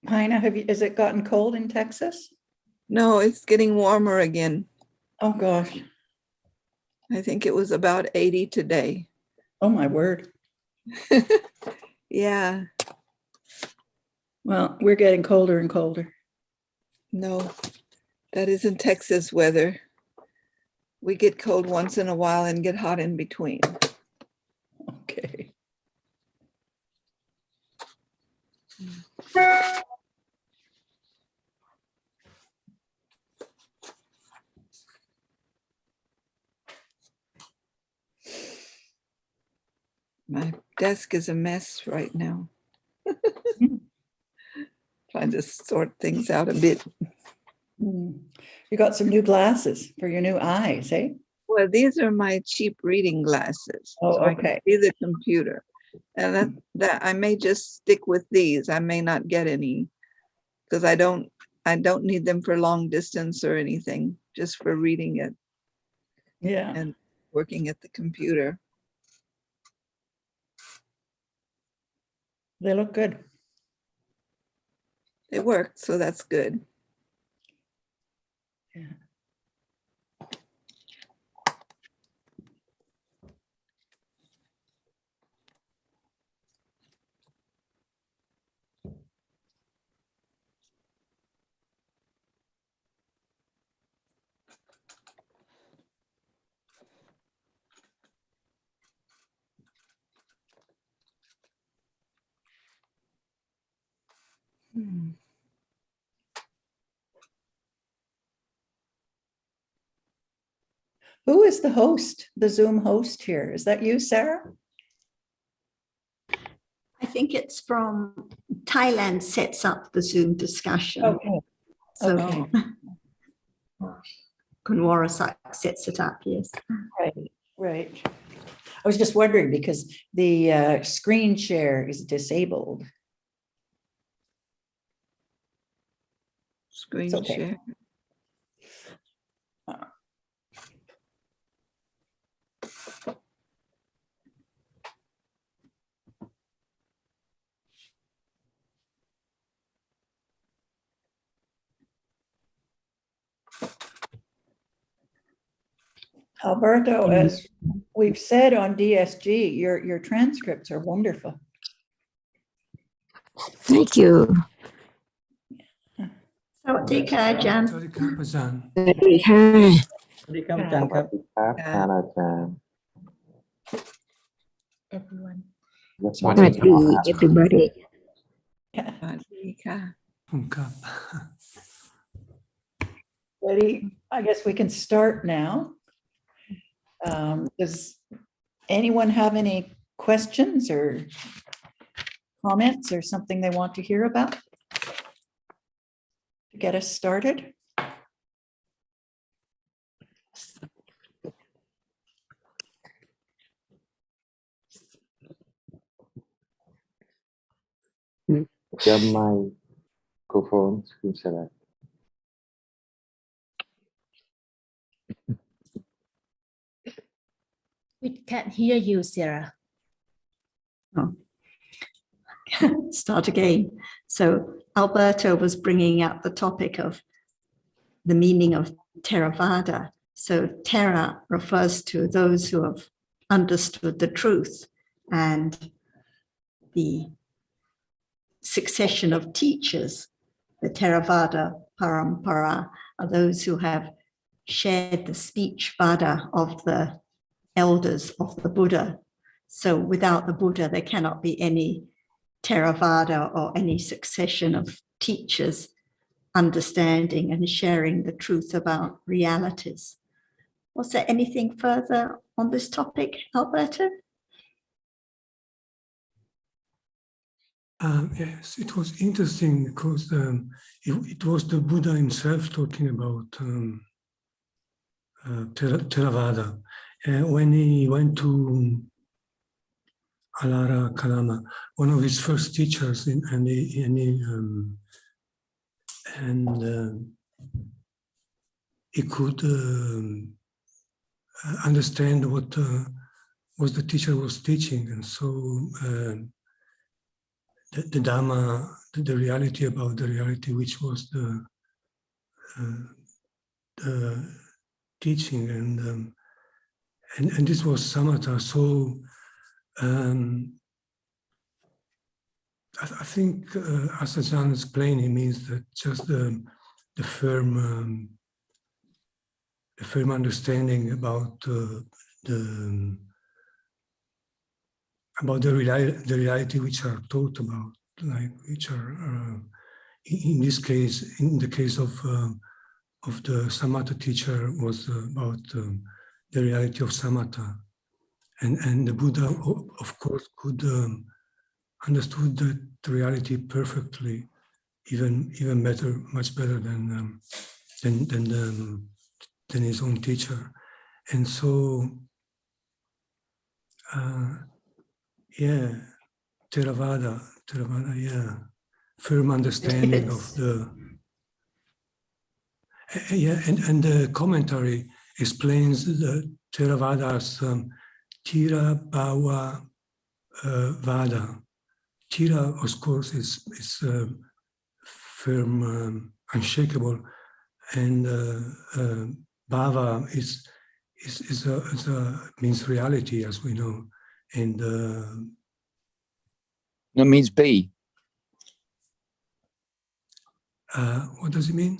Heina, has it gotten cold in Texas? No, it's getting warmer again. Oh gosh. I think it was about 80 today. Oh my word. Yeah, Well, we're getting colder and colder. no, that isn't Texas weather. We get cold once in a while and get hot in between. Okay. My desk is a mess right now. Trying to sort things out a bit. You got some new glasses for your new eyes, eh? Well, these are my cheap reading glasses. Oh, so I can okay. see the computer. And that I may just stick with these. I may not get any because I don't need them for long distance or anything, just for reading it Yeah. and working at the computer. They look good. They work, so that's good. Yeah. Who is the host, the Zoom host here? Is that you, Sarah? I think it's from Thailand sets up the Zoom discussion. Okay. So Okay. Kunwarasak sets it up, yes. Right, right. I was just wondering because the screen share is disabled. Screen okay. share. Alberto, as we've said on DSG, your transcripts are wonderful. Thank you. สวัสดีค่ะอาจารย์ สวัสดีครับอาจารย์ สวัสดีค่ะ สวัสดีครับอาจารย์ครับครับท่านอาจารย์ everyone สวัสดี everybody. สวัสดีค่ะ ผมครับ Ready? I guess we can start now. Does anyone have any questions or comments or something they want to hear about? To get us started? Your microphone screen share. We can't hear you, Sarah. Oh. Start again. So Alberto was bringing up the topic of the meaning of Theravada. So Thera refers to those who have understood the truth, and the succession of teachers, the Theravada Parampara, are those who have shared the speech vada of the elders of the Buddha. So without the Buddha, there cannot be any Theravada or any succession of teachers understanding and sharing the truth about realities. Was there anything further on this topic, Alberto? Yes, it was interesting because it was the Buddha himself talking about Theravada. When he went to Alara Kalama, one of his first teachers, and he could understand what the teacher was teaching, and so the Dhamma, the reality about the reality, which was the teaching, and this was samatha. So I think, as Ajahn explained, it means that just the firm understanding about the reality which are taught about, like which are in this case, in the case of the samatha teacher, was about the reality of samatha, and the Buddha, of course, could understood that reality perfectly, even better, much better than his own teacher, and so yeah, Theravada, yeah, firm understanding of the and the commentary explains the Theravada as Tira Bhava Vada. Tira, of course, is firm, unshakable, and Bhava means reality, as we know, and It means be. what does it mean?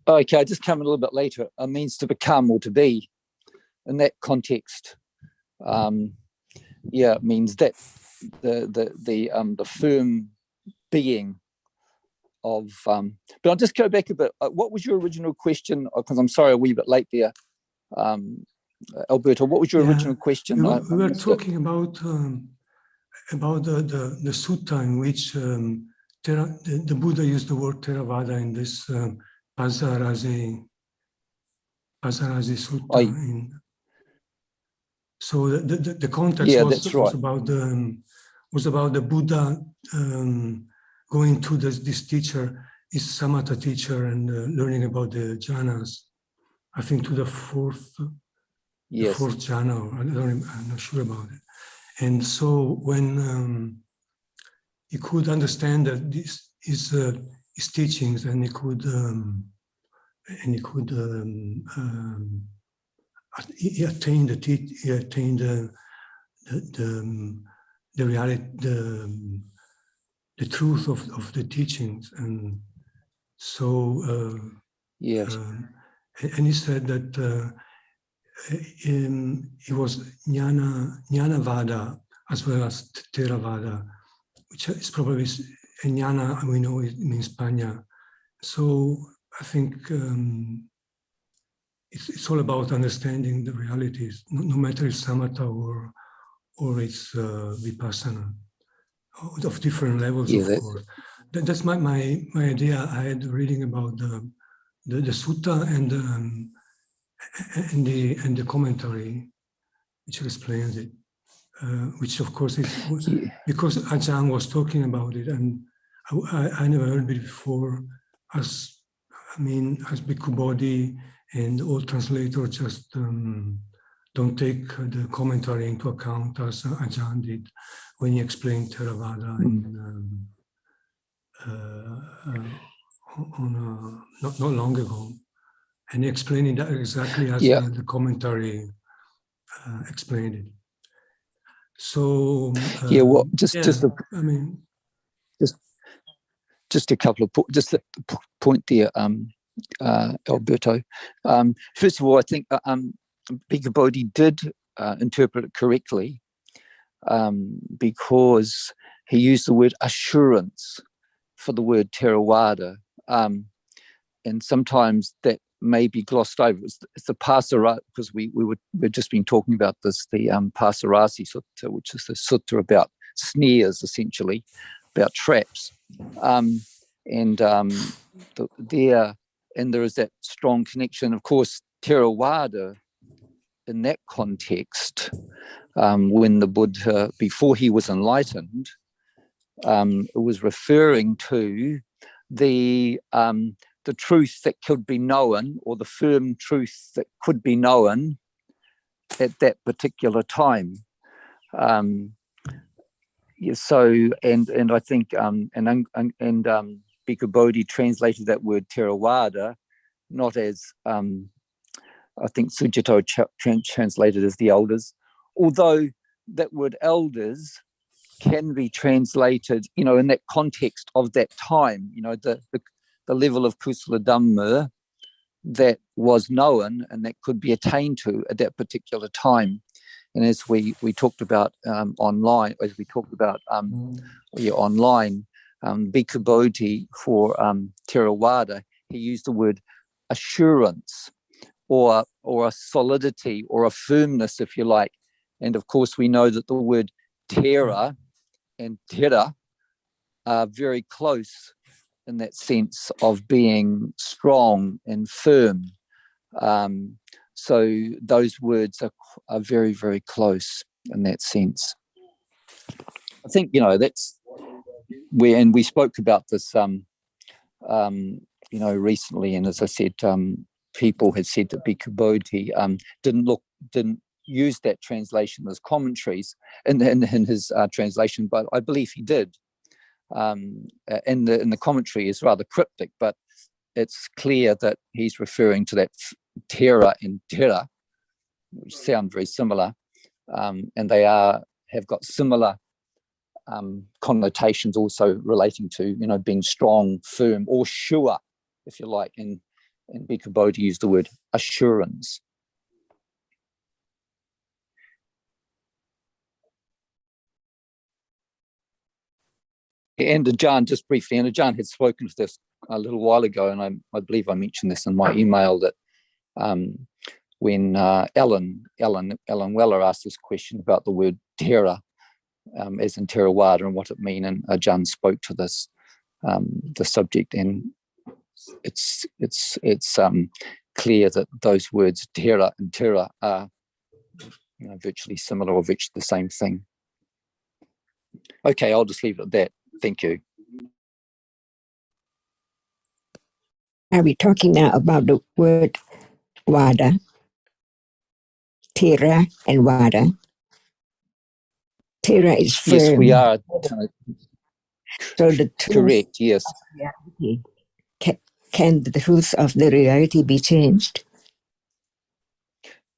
Okay, I just come a little bit later. It means to become or to be. In that context, yeah, it means that the firm being of. But I'll just go back a bit. What was your original question? Because I'm sorry, a wee bit late there. Alberto, what was your original question? We were talking about the sutta in which the Buddha used the word Theravada in this Pasarasi Sutta. So the context was about the Buddha going to this teacher, his samatha teacher, and learning about the jhanas. I think to the fourth jhana. I'm not sure about it. And so when he could understand that this is his teachings, and he could he attained the reality, the truth of the teachings, and so and he said that it was jnana vada as well as Theravada, which is probably jnana. We know it means panya. So I think it's all about understanding the realities, no matter it's samatha or it's vipassana, of different levels, of course. That's my idea. I had reading about the sutta and the commentary, which explains it, which of course is because Ajahn was talking about it, and I never heard it before. As Bhikkhu Bodhi and all translators just don't take the commentary into account, as Ajahn did when he explained Theravada not long ago, and he explained it exactly as the commentary explained it. So just a couple of just the point there, Alberto. First of all, I think Bhikkhu Bodhi did interpret it correctly, because he used the word assurance for the word Theravada, and sometimes that may be glossed over. It's the Pasarasi, because we've just been talking about this, the Pasarasi Sutta, which is the sutta about snares, essentially, about traps, and there is that strong connection. Of course, Theravada, in that context, when the Buddha, before he was enlightened, was referring to the truth that could be known, or the firm truth that could be known at that particular time. Yeah, so and I think Bhikkhu Bodhi translated that word Theravada not as I think Sujato translated as the elders, although that word elders can be translated, in that context of that time, the level of Kusala Dhamma that was known and that could be attained to at that particular time. And as we talked about online, Bhikkhu Bodhi for Theravada, he used the word assurance or a solidity or a firmness, if you like. And of course, we know that the word Thera and Thera are very close in that sense of being strong and firm. So those words are very, very close in that sense. I think, that's where, and we spoke about this, recently. And as I said, people had said that Bhikkhu Bodhi didn't use that translation as commentaries in his translation, but I believe he did. In the commentary is rather cryptic, but it's clear that he's referring to that Thera and Thera, which sound very similar, and they have got similar connotations also relating to being strong, firm, or sure, if you like. And Bhikkhu Bodhi used the word assurance. And Ajahn, just briefly, and Ajahn had spoken to this a little while ago, and I believe I mentioned this in my email, that when Ellen Weller asked this question about the word Thera, as in Theravada, and what it means, and Ajahn spoke to this the subject, and it's clear that those words Thera and Thera are virtually similar or virtually the same thing. Okay, I'll just leave it at that. Thank you. Are we talking now about the word Vada, Thera and Vada? Thera is firm. Yes, we are. So the truth Correct, yes. of reality, can the truth of the reality be changed?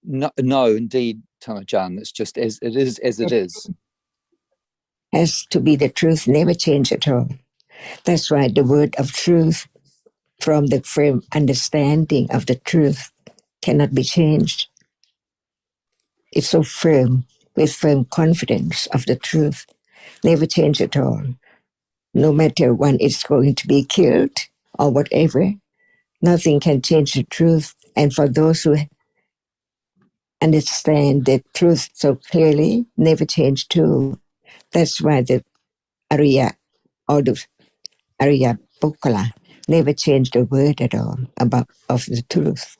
No, indeed, Tanajan. It's just as it is, as it is. Has to be the truth, never change at all. That's why the word of truth, from the firm understanding of the truth, cannot be changed. It's so firm, with firm confidence of the truth, never change at all. No matter when it's going to be killed or whatever, nothing can change the truth. And for those who understand the truth so clearly, never change too. That's why the Arya or the Arya Bukala never changed a word at all of the truth.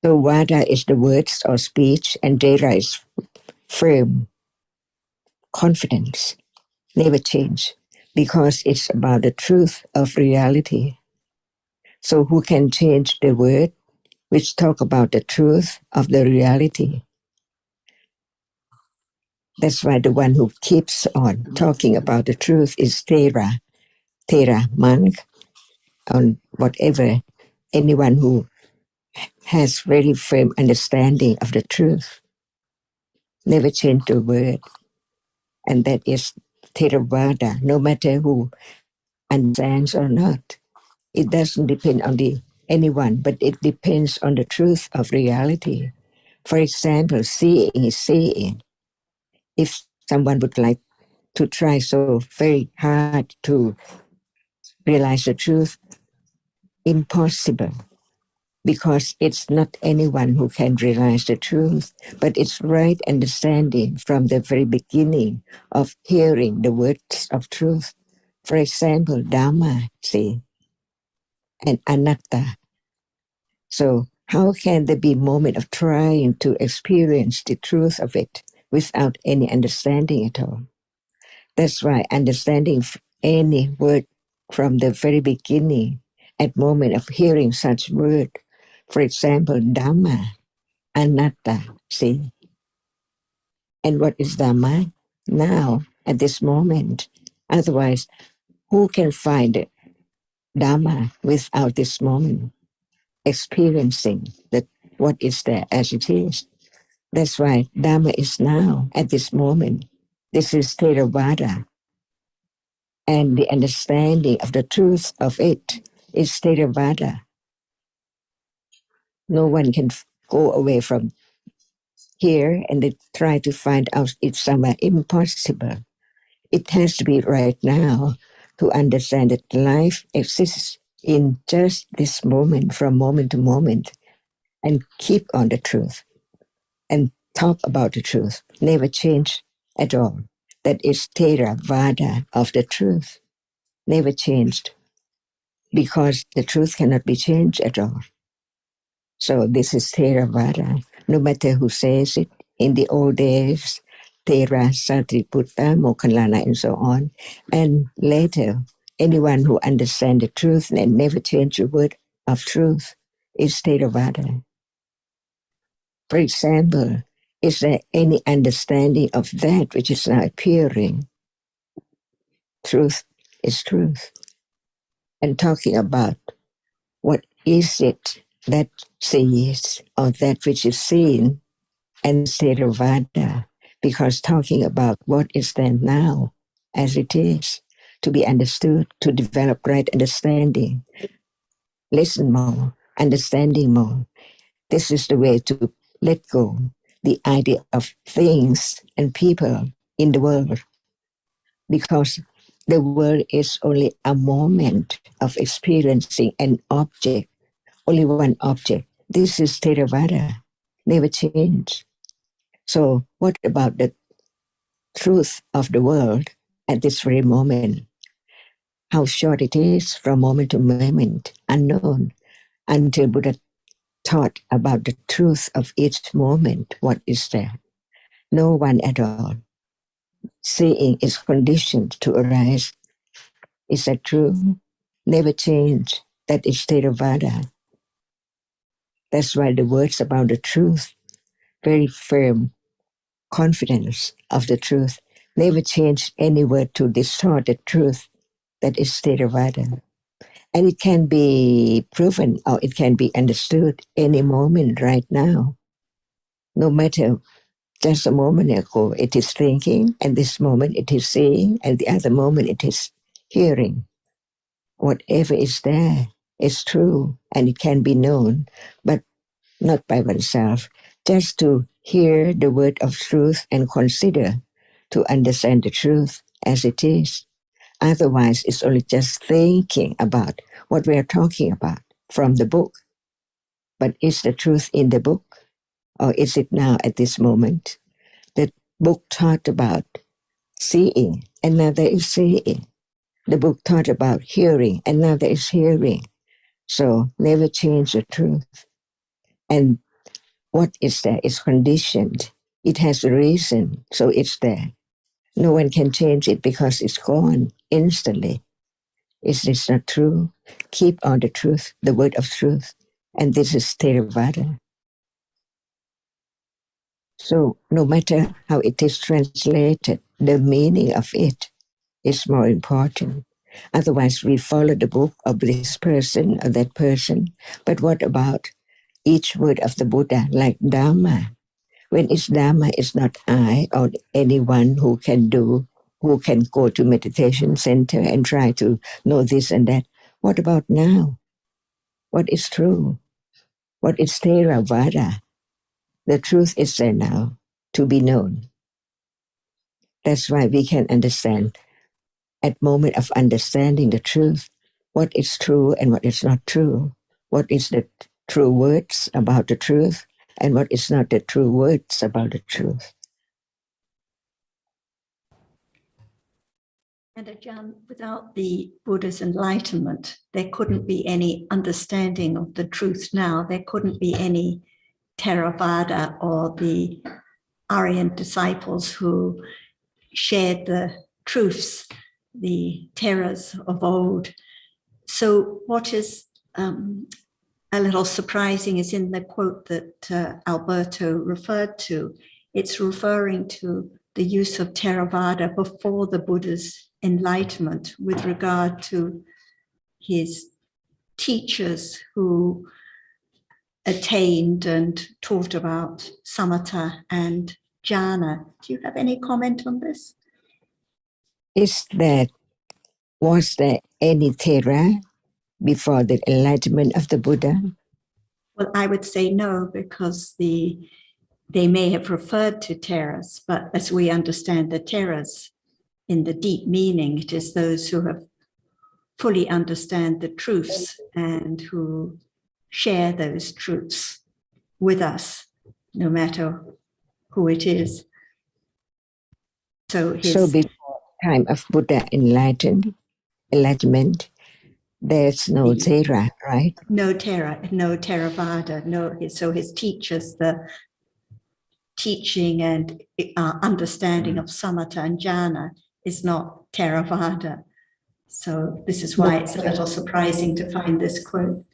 So Vada is the words or speech, and Dera is firm confidence, never change, because it's about the truth of reality. So who can change the word which talk about the truth of the reality? That's why the one who keeps on talking about the truth is Thera monk, or whatever, anyone who has very firm understanding of the truth, never change the word. And that is Theravada, no matter who understands or not. It doesn't depend on anyone, but it depends on the truth of reality. For example, seeing is seeing. If someone would like to try so very hard to realize the truth, impossible, because it's not anyone who can realize the truth, but it's right understanding from the very beginning of hearing the words of truth. For example, Dhamma, see, and Anatta. So how can there be a moment of trying to experience the truth of it without any understanding at all? That's why understanding any word from the very beginning, at moment of hearing such word, for example, Dhamma, Anatta, see? And what is Dhamma? now at this moment. Otherwise, who can find Dhamma without this moment, experiencing that what is there as it is? That's why Dhamma is now at this moment. This is Theravada. And the understanding of the truth of it is Theravada. No one can go away from here and they try to find out it's somewhere impossible. It has to be right now to understand that life exists in just this moment, from moment to moment, and keep on the truth and talk about the truth. Never change at all. That is Theravada of the truth. Never changed, because the truth cannot be changed at all. So this is Theravada, no matter who says it. In the old days, Thera, Satriputta, Mokkhalana, and so on. And later, anyone who understands the truth and never change the word of truth is Theravada. For example, is there any understanding of that which is now appearing? Truth is truth. And talking about what is it that sees or that which is seen, and Theravada, because talking about what is there now as it is, to be understood, to develop right understanding. Listen more, understanding more. This is the way to let go the idea of things and people in the world, because the world is only a moment of experiencing an object, only one object. This is Theravada, never change. So what about the truth of the world at this very moment? How short it is from moment to moment, unknown, until Buddha taught about the truth of each moment. What is there? No one at all. Seeing is conditioned to arise. Is that true? Never change. That is Theravada. That's why the words about the truth, very firm confidence of the truth, never change any word to distort the truth. That is Theravada. And it can be proven or it can be understood any moment right now. No matter just a moment ago it is thinking, and this moment it is seeing, and the other moment it is hearing. Whatever is there is true and it can be known, but not by oneself. Just to hear the word of truth and consider to understand the truth as it is. Otherwise, it's only just thinking about what we are talking about from the book. But is the truth in the book? Or is it now at this moment? The book taught about seeing, and now there is seeing. The book taught about hearing, and now there is hearing. So never change the truth. And what is there is conditioned. It has a reason, so it's there. No one can change it because it's gone instantly. Is this not true? Keep on the truth, the word of truth. And this is Theravada. So no matter how it is translated, the meaning of it is more important. Otherwise, we follow the book of this person or that person. But what about each word of the Buddha, like Dhamma? When it's Dhamma, it's not I or anyone who can go to meditation center and try to know this and that. What about now? What is true? What is Theravada? The truth is there now to be known. That's why we can understand at moment of understanding the truth, what is true and what is not true. What is the true words about the truth and what is not the true words about the truth. And Ajahn, without the Buddha's enlightenment, there couldn't be any understanding of the truth now. There couldn't be any Theravada or the Aryan disciples who shared the truths, the terrors of old. So what is a little surprising is in the quote that Alberto referred to, it's referring to the use of Theravada before the Buddha's enlightenment with regard to his teachers who attained and taught about samatha and jhana. Do you have any comment on this? Was there any Thera before the enlightenment of the Buddha? Well, I would say no, because they may have referred to Theras, but as we understand the Theras in the deep meaning, it is those who have fully understand the truths and who share those truths with us, no matter who it is. So before time of Buddha enlightenment, there's no Thera, right? No Theravada, so his teachers, the teaching and understanding of samatha and jhana is not Theravada. So this is why it's a little surprising to find this quote.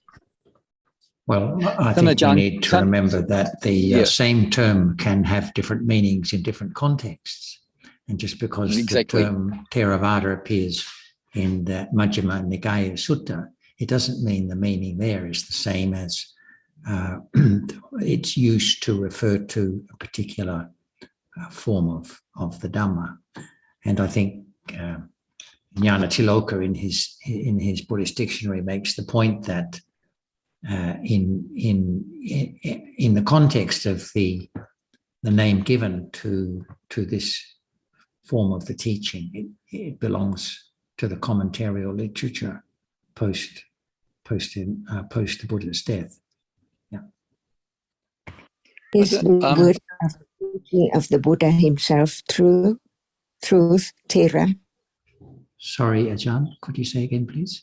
Well, I think we need to remember that the same term can have different meanings in different contexts. And just because the term Theravada appears in the Majjhima Nikaya Sutta, it doesn't mean the meaning there is the same as it's used to refer to a particular form of the Dhamma. And I think Ñāṇatiloka in his Buddhist dictionary makes the point that in the context of the name given to this form of the teaching, it belongs to the commentarial literature post the Buddha's death. Yeah. Is the word of the Buddha himself truth, Thera? Sorry, Ajahn, could you say again, please?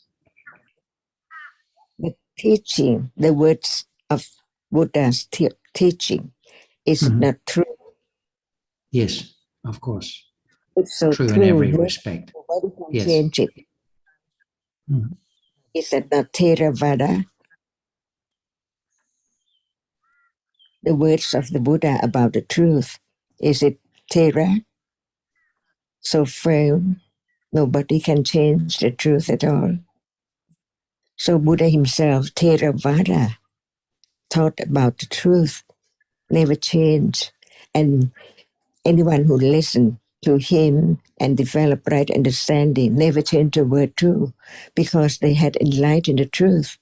The teaching, the words of Buddha's teaching, is not true. Yes, of course. It's so true in every respect. Nobody can Yes. change it. Is it not Theravada? The words of the Buddha about the truth, is it Thera? So firm, nobody can change the truth at all. So Buddha himself, Theravada, taught about the truth, never changed. And anyone who listened to him and developed right understanding never changed a word too, because they had enlightened the truth.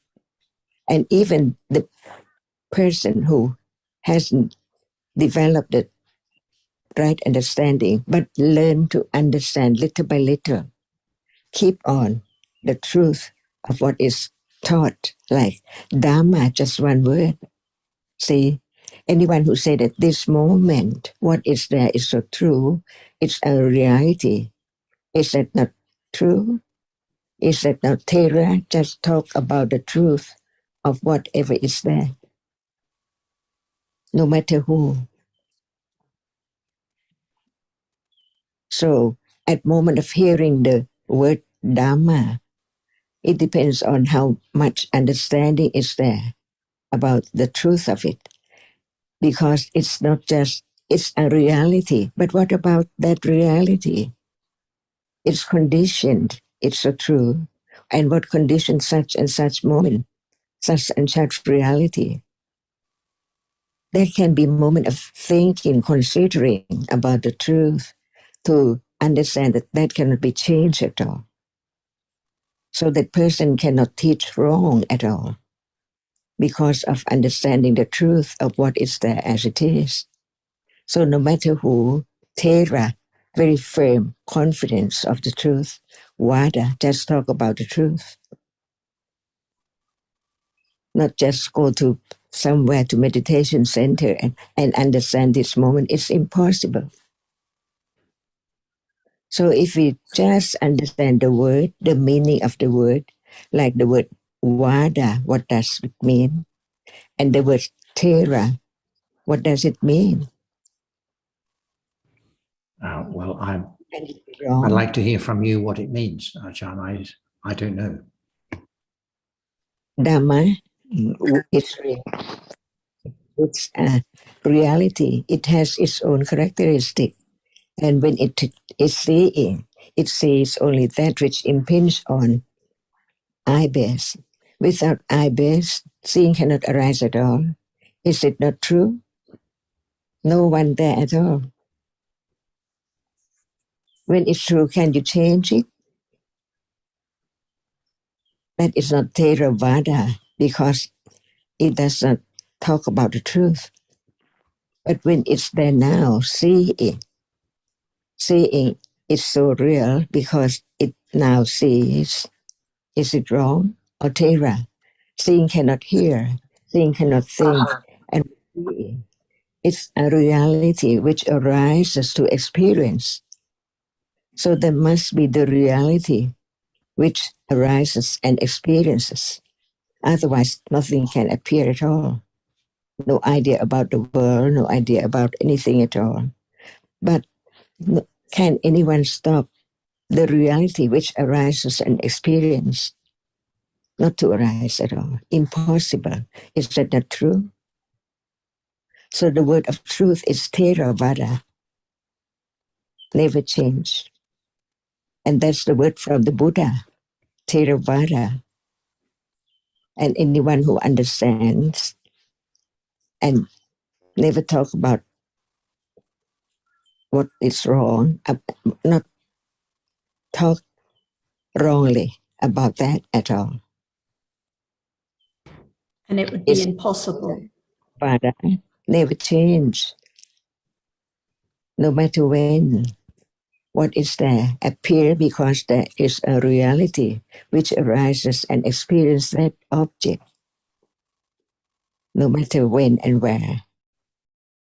And even the person who hasn't developed the right understanding, but learn to understand little by little, keep on the truth of what is taught, like Dhamma, just one word. See, anyone who said at this moment, what is there is so true, it's a reality. Is that not true? Is that not Thera? Just talk about the truth of whatever is there, no matter who. So at moment of hearing the word Dhamma, it depends on how much understanding is there about the truth of it. Because it's not just, it's a reality. But what about that reality? It's conditioned, it's so true. And what conditions such and such moment, such and such reality? There can be a moment of thinking, considering about the truth to understand that that cannot be changed at all. So that person cannot teach wrong at all because of understanding the truth of what is there as it is. So no matter who, Thera, very firm confidence of the truth. Vada, just talk about the truth. Not just go to somewhere to meditation center and understand this moment. It's impossible. So if we just understand the word, the meaning of the word, like the word Vada, what does it mean? And the word Thera, what does it mean? Well, I'd like to hear from you what it means, Ajahn. I don't know. Dhamma is real. It's a reality. It has its own characteristic. And when it is seeing, it sees only that which impinges on eye base. Without eye base, seeing cannot arise at all. Is it not true? No one there at all. When it's true, can you change it? That is not Theravada because it does not talk about the truth. But when it's there now, seeing is so real because it now sees. Is it wrong? Or Thera? Seeing cannot hear, seeing cannot think, and seeing. It's a reality which arises to experience. So there must be the reality which arises and experiences. Otherwise, nothing can appear at all. No idea about the world, no idea about anything at all. But can anyone stop the reality which arises and experience? Not to arise at all. Impossible. Is that not true? So the word of truth is Theravada. Never change. And that's the word from the Buddha, Theravada. And anyone who understands and never talk about what is wrong, not talk wrongly about that at all. And it would be It's impossible. Vada, never change, no matter when. What is there appear because there is a reality which arises and experiences that object, no matter when and where,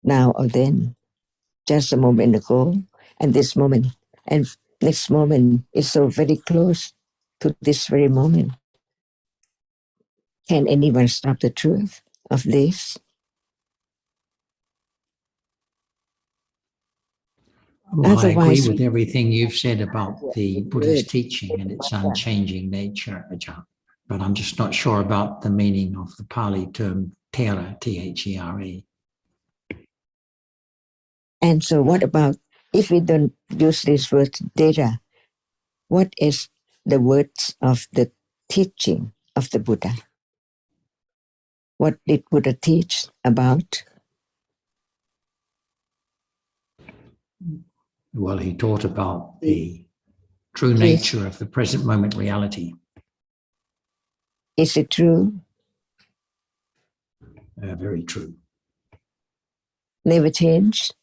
now or then, just a moment ago, and this moment, and next moment is so very close to this very moment. Can anyone stop the truth of this? Well, I agree Otherwise, with everything you've said about the Buddhist teaching and its unchanging nature, Ajahn. But I'm just not sure about the meaning of the Pali term Thera, T-H-E-R-E. and so what about if we don't use this word data? What is the words of the teaching of the Buddha? What did Buddha teach about? Well, he taught about the true nature of the present moment reality. Is it true? Very true. Never changed?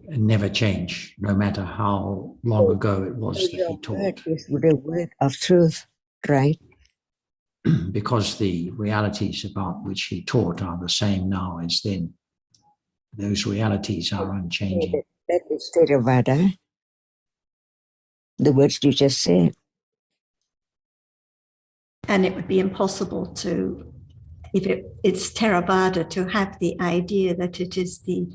And never change, no matter how long ago it was that he taught. Is the word of truth, right? Because the realities about which he taught are the same now as then. Those realities are unchanging. That is Theravada. The words you just said. And it would be impossible to, if it's Theravada, to have the idea that it is the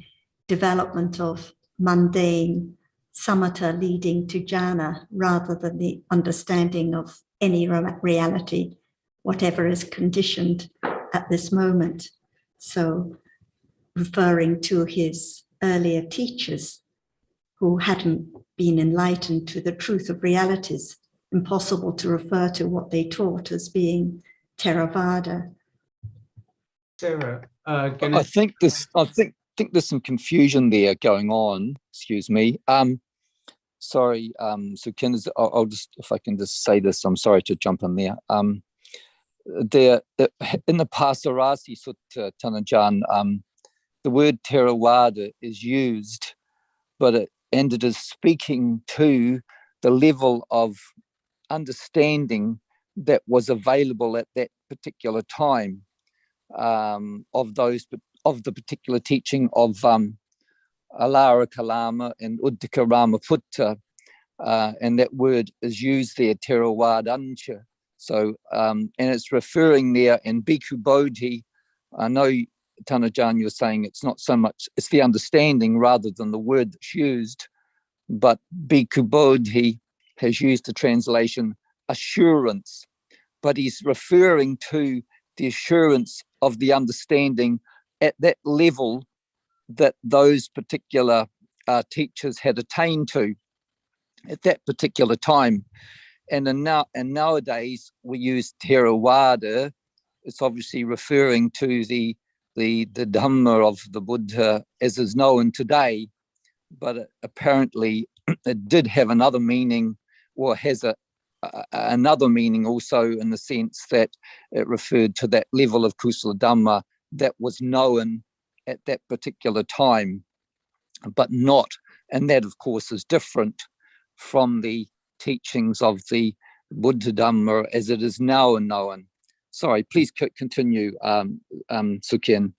development of mundane samatha leading to jhana rather than the understanding of any reality, whatever is conditioned at this moment. So referring to his earlier teachers who hadn't been enlightened to the truth of realities, impossible to refer to what they taught as being Theravada. Sarah, I think there's some confusion there going on. Excuse me. Sorry. So I'll just, if I can just say this, I'm sorry to jump in there. There in the Pasarasi Sutta, Tanajan, the word Theravada is used, but it is speaking to the level of understanding that was available at that particular time, of the particular teaching of Alara Kalama and Uddaka Ramaputta, and that word is used there, Theravada. So, and it's referring there in Bhikkhu Bodhi. I know, Tanajan, you're saying it's not so much, it's the understanding rather than the word that's used, but Bhikkhu Bodhi has used the translation assurance, but he's referring to the assurance of the understanding at that level that those particular teachers had attained to at that particular time. And nowadays we use Theravada. It's obviously referring to the Dhamma of the Buddha as is known today, but apparently it did have another meaning, or has another meaning also, in the sense that it referred to that level of Kusala Dhamma that was known at that particular time, but not, and that of course is different from the teachings of the Buddha Dhamma as it is now known. Sorry, please continue, Sukhin.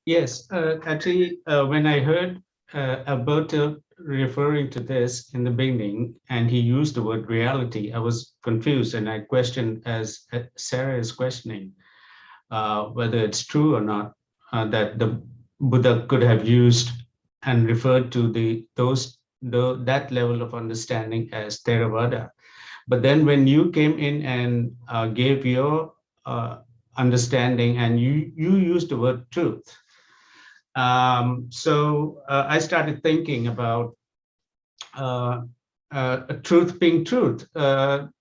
Yes, actually, when I heard Alberto referring to this in the beginning, and he used the word reality, I was confused, and I questioned, as Sarah is questioning, whether it's true or not that the Buddha could have used and referred to that level of understanding as Theravada. But then when you came in and gave your understanding, and you used the word truth, so I started thinking about truth being truth.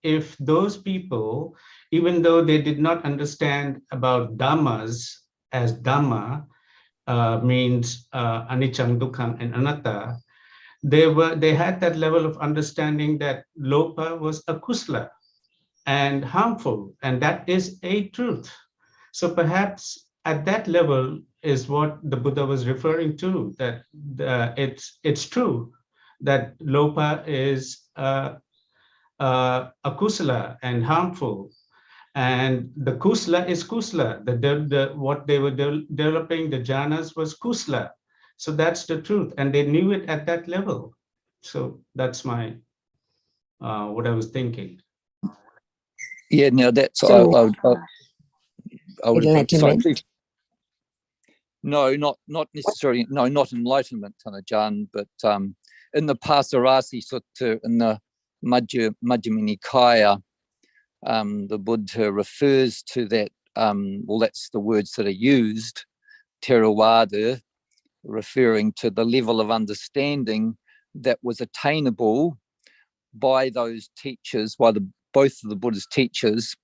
If those people, even though they did not understand about dhammas as Dhamma means anicca, dukkha, and anatta, they had that level of understanding that lopa was akusala and harmful, and that is a truth. So perhaps at that level is what the Buddha was referring to, that it's true that lopa is akusala and harmful, and the kusala is kusala. What they were developing, the jhanas, was kusala. So that's the truth, and they knew it at that level. So that's my what I was thinking. Yeah, now that's So, I would sorry, enlightenment. please. No, not necessarily. No, not enlightenment, Tanajan, but in the Pasarasi Sutta, in the Majjhima Nikaya, the Buddha refers to that. Well, that's the words that are used, Theravada, referring to the level of understanding that was attainable by those teachers, by both of the Buddha's teachers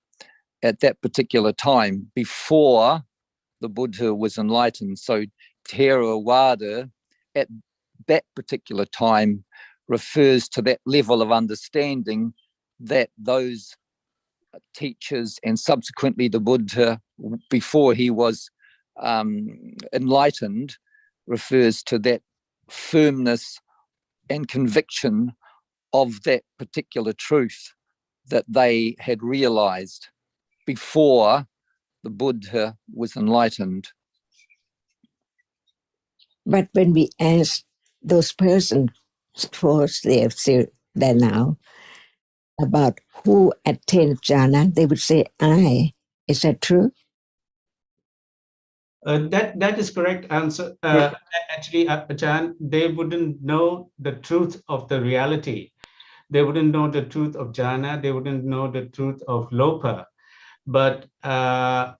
at that particular time, before the Buddha was enlightened. So Theravada at that particular time refers to that level of understanding that those teachers, and subsequently the Buddha, before he was enlightened, refers to that firmness and conviction of that particular truth that they had realized before the Buddha was enlightened. But when we ask those persons, suppose they are still there now, about who attained jhana, they would say, I. Is that true? That is correct answer. Actually, Achan, they wouldn't know the truth of the reality. They wouldn't know the truth of jhana. They wouldn't know the truth of lopa. But I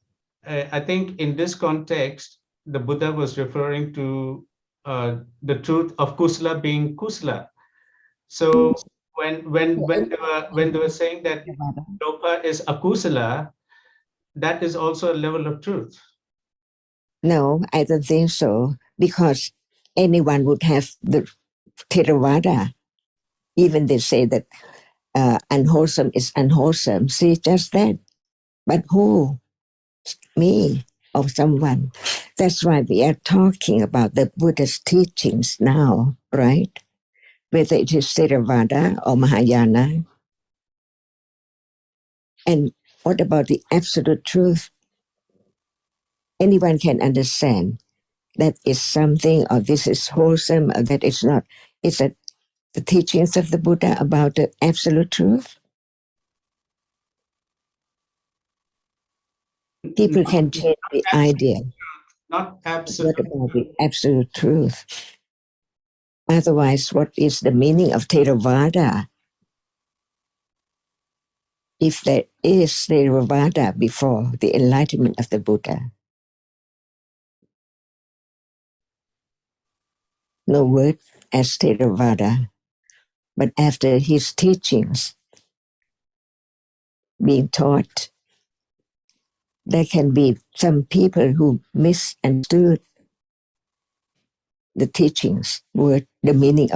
think in this context, the Buddha was referring to the truth of kusala being kusala. So when they were saying that lopa is akusala, that is also a level of truth. No, I don't think so, because anyone would have the Theravada. Even they say that unwholesome is unwholesome. See, just that. But who? Me or someone? That's why we are talking about the Buddha's teachings now, right? Whether it is Theravada or Mahayana. And what about the absolute truth? Anyone can understand that is something, or this is wholesome, or that it's not. It's the teachings of the Buddha about the absolute truth. People can change the idea. Not absolute. What about the absolute truth? Otherwise, what is the meaning of Theravada? If there is Theravada before the enlightenment of the Buddha. no word as Theravada. But after his teachings being taught, there can be some people who misunderstood the teachings, word, the meaning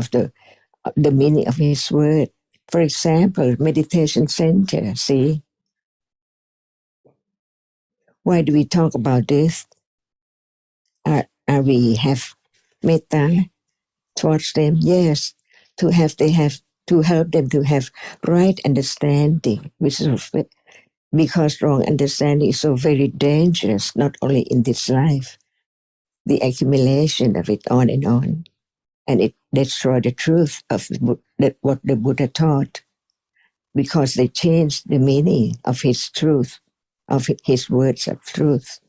of his word. For example, meditation center, see? Why do we talk about this? Are we have metta towards them? Yes, to help them to have right understanding, which is because wrong understanding is so very dangerous, not only in this life, the accumulation of it on, and it destroys the truth of what the Buddha taught, because they changed the meaning of his truth, of his words of truth.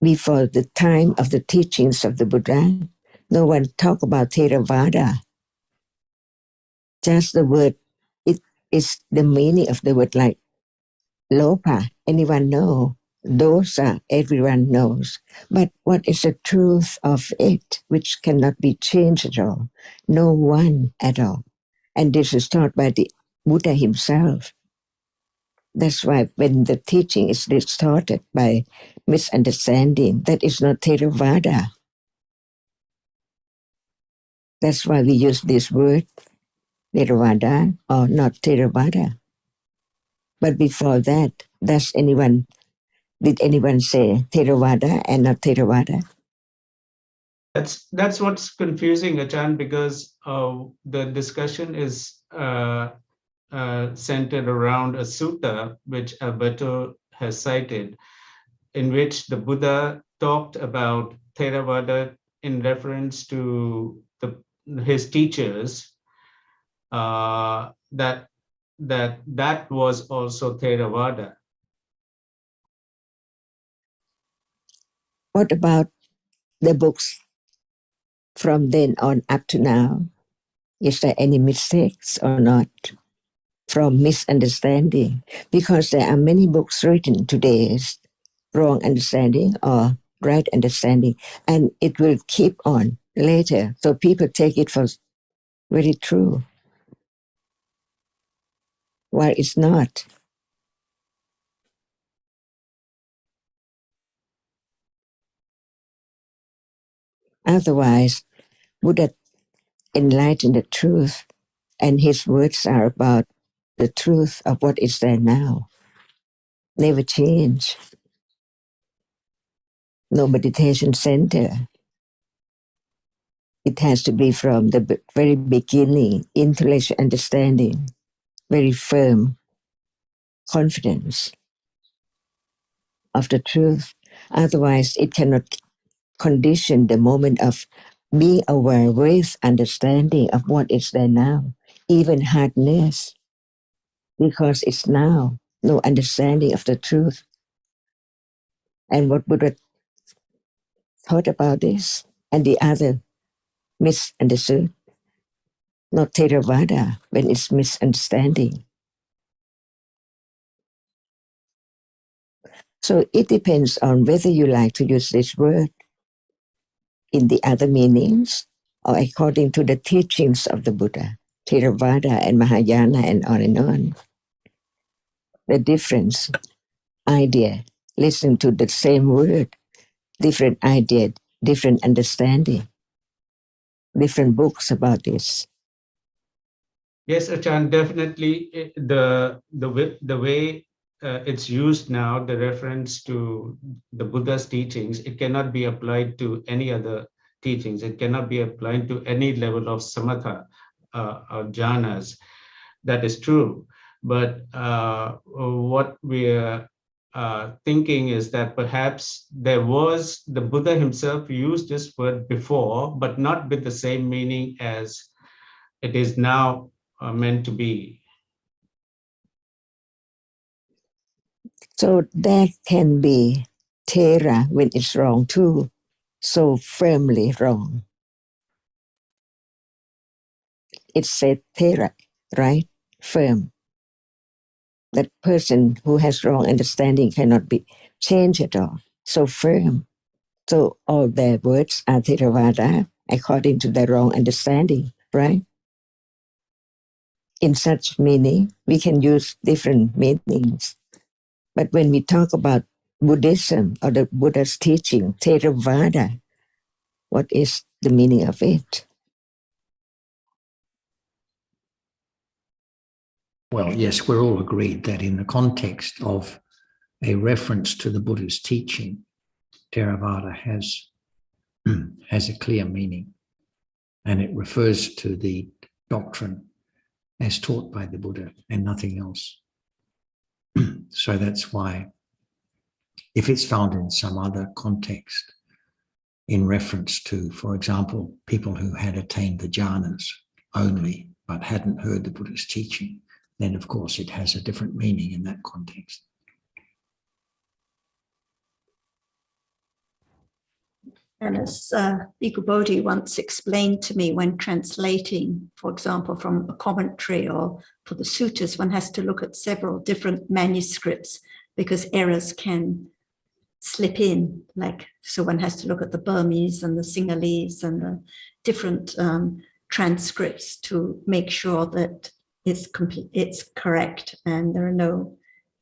Before the time of the teachings of the Buddha, no one talked about Theravada. Just the word, it is the meaning of the word, like Lopa, anyone know? Dosa, everyone knows. But what is the truth of it, which cannot be changed at all? No one at all. And this is taught by the Buddha himself. That's why when the teaching is distorted by misunderstanding, that is not Theravada. That's why we use this word, Theravada, or not Theravada. But before that, did anyone say Theravada and not Theravada? That's what's confusing, Achan, because the discussion is centered around a sutta which Alberto has cited, in which the Buddha talked about Theravada in reference to his teachers, that was also Theravada. What about the books from then on up to now? Is there any mistakes or not from misunderstanding? Because there are many books written today, wrong understanding or right understanding, and it will keep on later. So people take it for very true, while it's not. Otherwise, Buddha enlightened the truth, and his words are about the truth of what is there now. Never change. No meditation center. It has to be from the very beginning, intellectual understanding, very firm confidence of the truth. Otherwise, it cannot condition the moment of being aware with understanding of what is there now, even hardness, because it's now, no understanding of the truth. And what Buddha thought about this, and the other misunderstood, not Theravada, when it's misunderstanding. So it depends on whether you like to use this word in the other meanings or according to the teachings of the Buddha, Theravada and Mahayana and on and on. The difference, idea, listen to the same word, different idea, different understanding, different books about this. Yes, Achan, definitely the way it's used now, the reference to the Buddha's teachings, it cannot be applied to any other teachings. It cannot be applied to any level of samatha or jhanas. That is true. But what we're thinking is that perhaps the Buddha himself used this word before, but not with the same meaning as it is now meant to be. So that can be Thera when it's wrong too, so firmly wrong. It said Thera, right? Firm. that person who has wrong understanding cannot be changed at all. So firm. So all their words are Theravada according to their wrong understanding, right? In such meaning, we can use different meanings. But when we talk about Buddhism or the Buddha's teaching, Theravada, what is the meaning of it? Well, yes, we're all agreed that in the context of a reference to the Buddha's teaching, Theravada has a clear meaning, and it refers to the doctrine as taught by the Buddha and nothing else. So that's why, if it's found in some other context, in reference to, for example, people who had attained the jhanas only, but hadn't heard the Buddha's teaching, then of course it has a different meaning in that context. And as Bhikkhu Bodhi once explained to me when translating, for example, from a commentary or for the suttas, one has to look at several different manuscripts because errors can slip in. So one has to look at the Burmese and the Sinhalese and the different transcripts to make sure that it's correct and there are no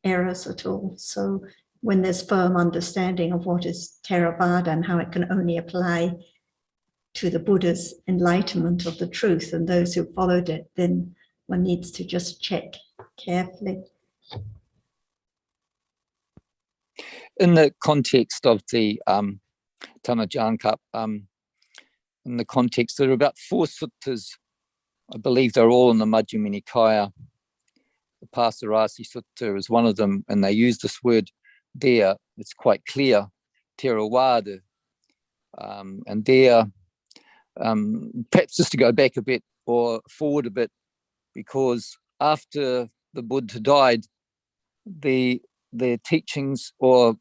errors at all. So when there's firm understanding of what is Theravada and how it can only apply to the Buddha's enlightenment of the truth and those who followed it, then one needs to just check carefully. In the context of the Tanajanka, in the context, there are about 4 suttas. I believe they're all in the Majjhima Nikaya. The Pasarasi Sutta is one of them, and they use this word there. It's quite clear, Theravada. And there, perhaps just to go back a bit or forward a bit, because after the Buddha died, their teachings, or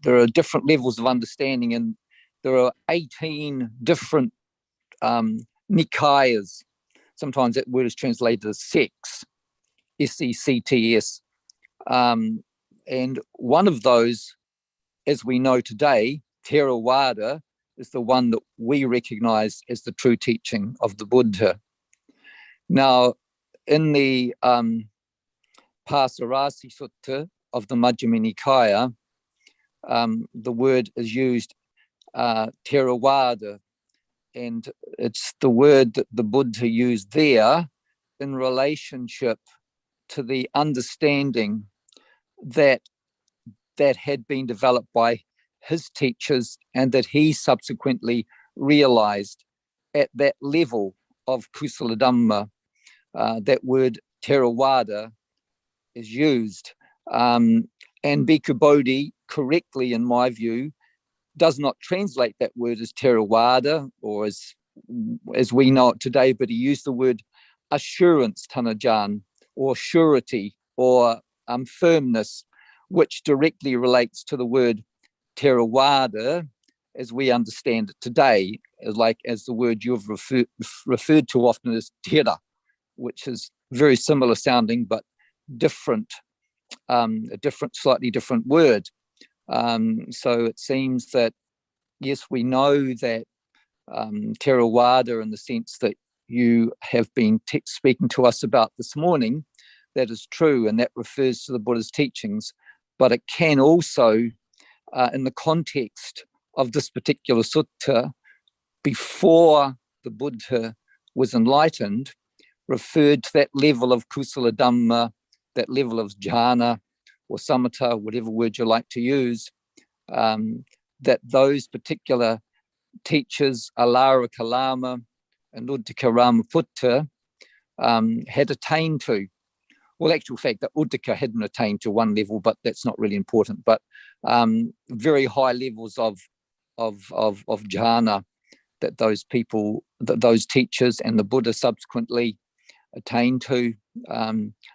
there are different levels of understanding, and there are 18 different Nikayas. Sometimes that word is translated as sects, S-E-C-T-S. And one of those, as we know today, Theravada, is the one that we recognize as the true teaching of the Buddha. Now, in the Pasarasi Sutta of the Majjhima Nikaya, the word is used Theravada, and it's the word that the Buddha used there in relationship to the understanding that had been developed by his teachers and that he subsequently realized at that level of Kusala Dhamma. That word Theravada is used. And Bhikkhu Bodhi, correctly in my view, does not translate that word as Theravada or as we know it today, but he used the word assurance, Tanajan, or surety, or firmness, which directly relates to the word Theravada as we understand it today, as the word you've referred to often as Thera, which is very similar sounding but different, slightly different word. So it seems that, yes, we know that Theravada, in the sense that you have been speaking to us about this morning, that is true, and that refers to the Buddha's teachings, but it can also, in the context of this particular sutta, before the Buddha was enlightened, referred to that level of Kusala Dhamma, that level of jhana or samatha, whatever word you like to use, that those particular teachers, Alara Kalama and Uddhika Ramaputta, had attained to. Well, actual fact that Uddhika hadn't attained to one level, but that's not really important. But very high levels of jhana that those people, that those teachers and the Buddha subsequently attained to.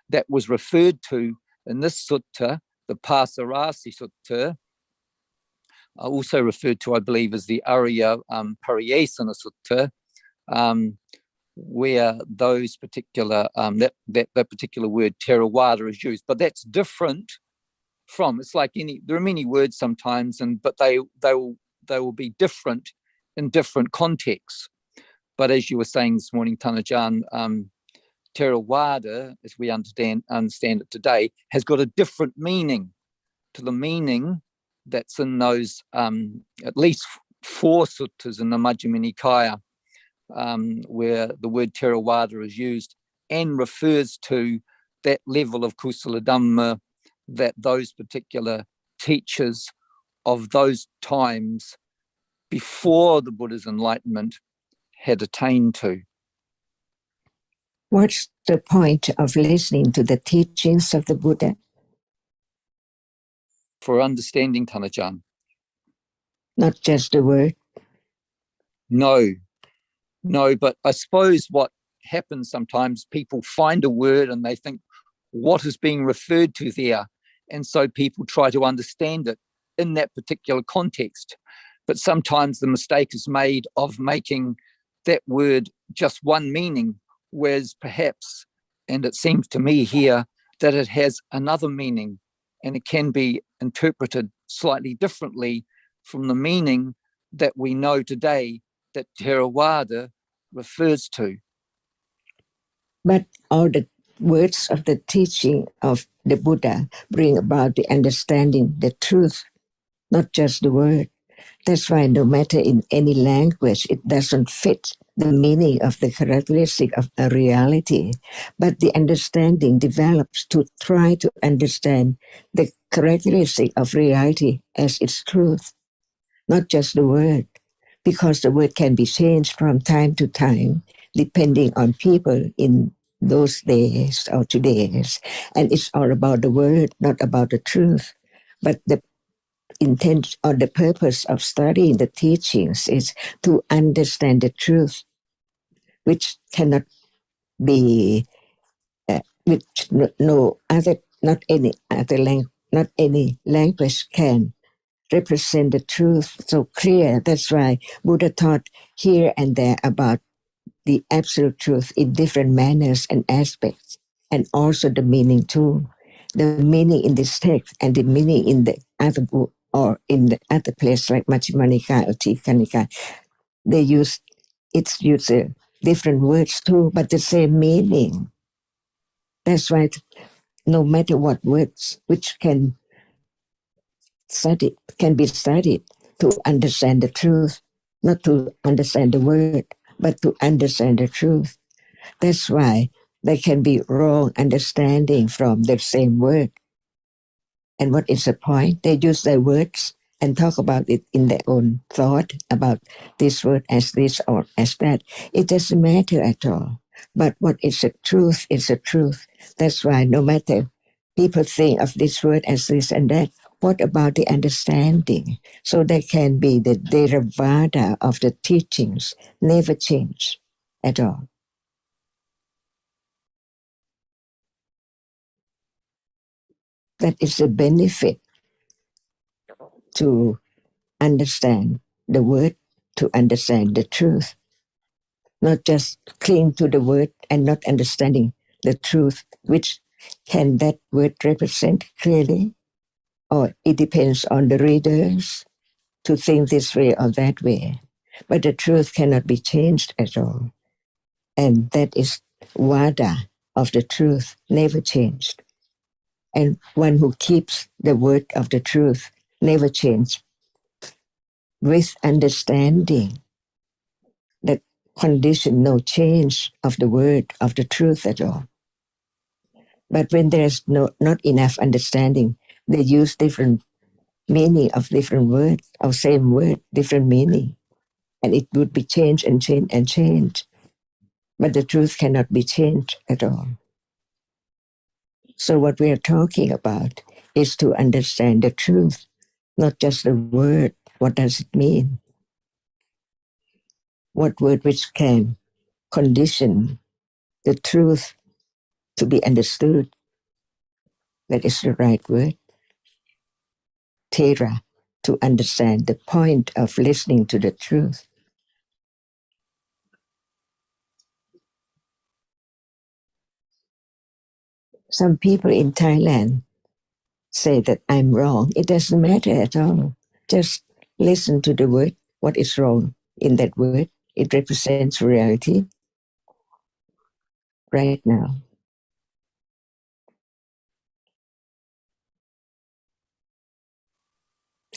That was referred to in this sutta, the Pasarasi Sutta, also referred to, I believe, as the Arya Pariyesana Sutta, where those particular that particular word Theravada is used. But that's different from, it's like there are many words sometimes, but they will be different in different contexts. But as you were saying this morning, Tanajan, Theravada, as we understand it today, has got a different meaning to the meaning that's in those at least 4 suttas in the Majjhima Nikaya, where the word Theravada is used and refers to that level of Kusala Dhamma that those particular teachers of those times before the Buddha's enlightenment had attained to. What's the point of listening to the teachings of the Buddha? For understanding, Tanajan. Not just the word? No, but I suppose what happens sometimes, people find a word and they think, what is being referred to there? And so people try to understand it in that particular context. But sometimes the mistake is made of making that word just one meaning, whereas perhaps, and it seems to me here, that it has another meaning and it can be interpreted slightly differently from the meaning that we know today that Theravada refers to. But all the words of the teaching of the Buddha bring about the understanding, the truth, not just the word. That's why no matter in any language, it doesn't fit the meaning of the characteristic of a reality. But the understanding develops to try to understand the characteristic of reality as its truth, not just the word, because the word can be changed from time to time, depending on people in those days or today's. And it's all about the word, not about the truth. But the intent or the purpose of studying the teachings is to understand the truth, which cannot be, which no other, not any other language, not any language can represent the truth so clear. That's why Buddha taught here and there about the absolute truth in different manners and aspects, and also the meaning too. The meaning in this text and the meaning in the other book or in the other place like Majjhima Nikaya or Tika Nikaya, it's used different words too, but the same meaning. That's why no matter what words, which can be studied to understand the truth, not to understand the word, but to understand the truth. That's why there can be wrong understanding from the same word. And what is the point? They use their words and talk about it in their own thought about this word as this or as that. It doesn't matter at all. But what is the truth is the truth. That's why no matter people think of this word as this and that, what about the understanding? So there can be the Theravada of the teachings, never change at all. That is the benefit to understand the word, to understand the truth, not just cling to the word and not understanding the truth, which can that word represent clearly? Or it depends on the readers to think this way or that way. But the truth cannot be changed at all. And that is Vada of the truth, never changed. And one who keeps the word of the truth, never changed, with understanding that condition, no change of the word, of the truth at all. But when there's not enough understanding, they use different meaning of different words, of same word, different meaning. And it would be changed and changed and changed. But the truth cannot be changed at all. So what we are talking about is to understand the truth, not just the word. What does it mean? What word which can condition the truth to be understood? That is the right word. Thera, to understand the point of listening to the truth. Some people in Thailand say that I'm wrong. It doesn't matter at all. Just listen to the word. What is wrong in that word? It represents reality right now.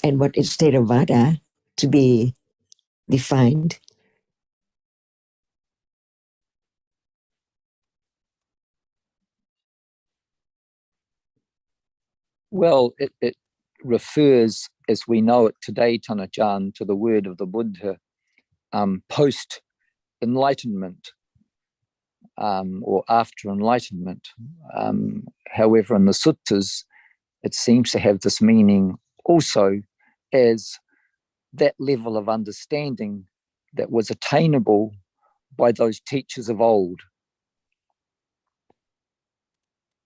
And what is Theravada to be defined? Well, it refers, as we know it today, Tanajan, to the word of the Buddha post enlightenment or after enlightenment. However, in the suttas, it seems to have this meaning also as that level of understanding that was attainable by those teachers of old.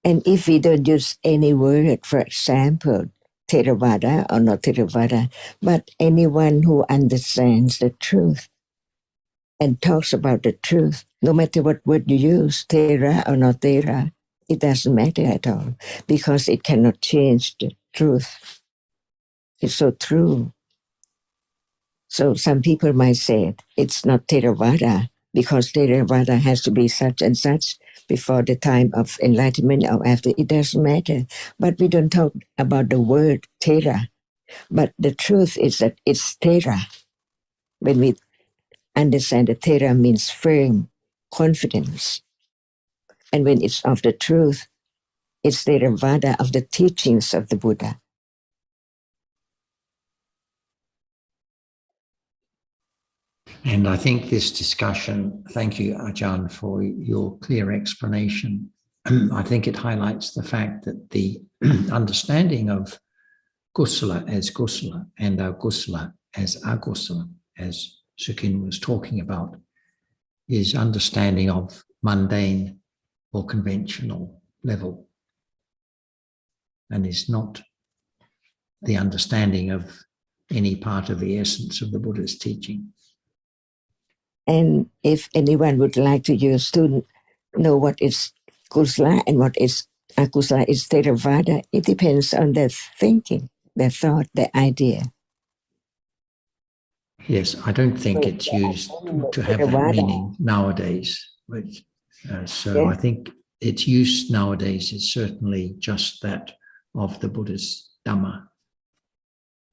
And if we don't use any word, for example, Theravada or not Theravada, but anyone who understands the truth and talks about the truth, no matter what word you use, Thera or not Thera, it doesn't matter at all because it cannot change the truth. It's so true. So some people might say it's not Theravada because Theravada has to be such and such before the time of enlightenment or after. It doesn't matter. But we don't talk about the word Thera. But the truth is that it's Thera. When we understand that Thera means firm, confidence. And when it's of the truth, it's Theravada of the teachings of the Buddha. And I think this discussion, thank you, Ajahn, for your clear explanation. I think it highlights the fact that the understanding of kusala as kusala and agusala as agusala, as Sukin was talking about, is understanding of mundane or conventional level and is not the understanding of any part of the essence of the Buddha's teaching. And if anyone would like to use to know what is kusala and what is akusala, is Theravada, it depends on their thinking, their thought, their idea. Yes, I don't think it's used to have that meaning nowadays. But, so I think its use nowadays is certainly just that of the Buddha's Dhamma.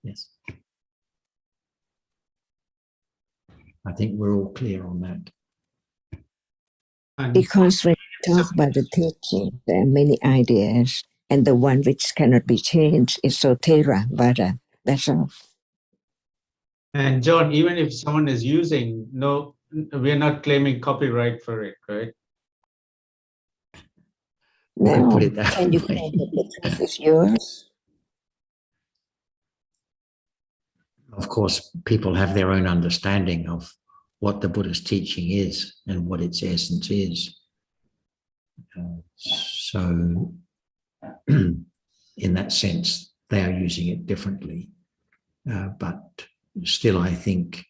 Yes. I think we're all clear on that. Because when we talk about the teaching, there are many ideas, and the one which cannot be changed is so Theravada. That's all. And John, even if someone is using, no, we're not claiming copyright for it, right? No, could put it that can you way. claim that the truth is yours? Of course, people have their own understanding of what the Buddha's teaching is and what its essence is. So, in that sense, they are using it differently. But still, I think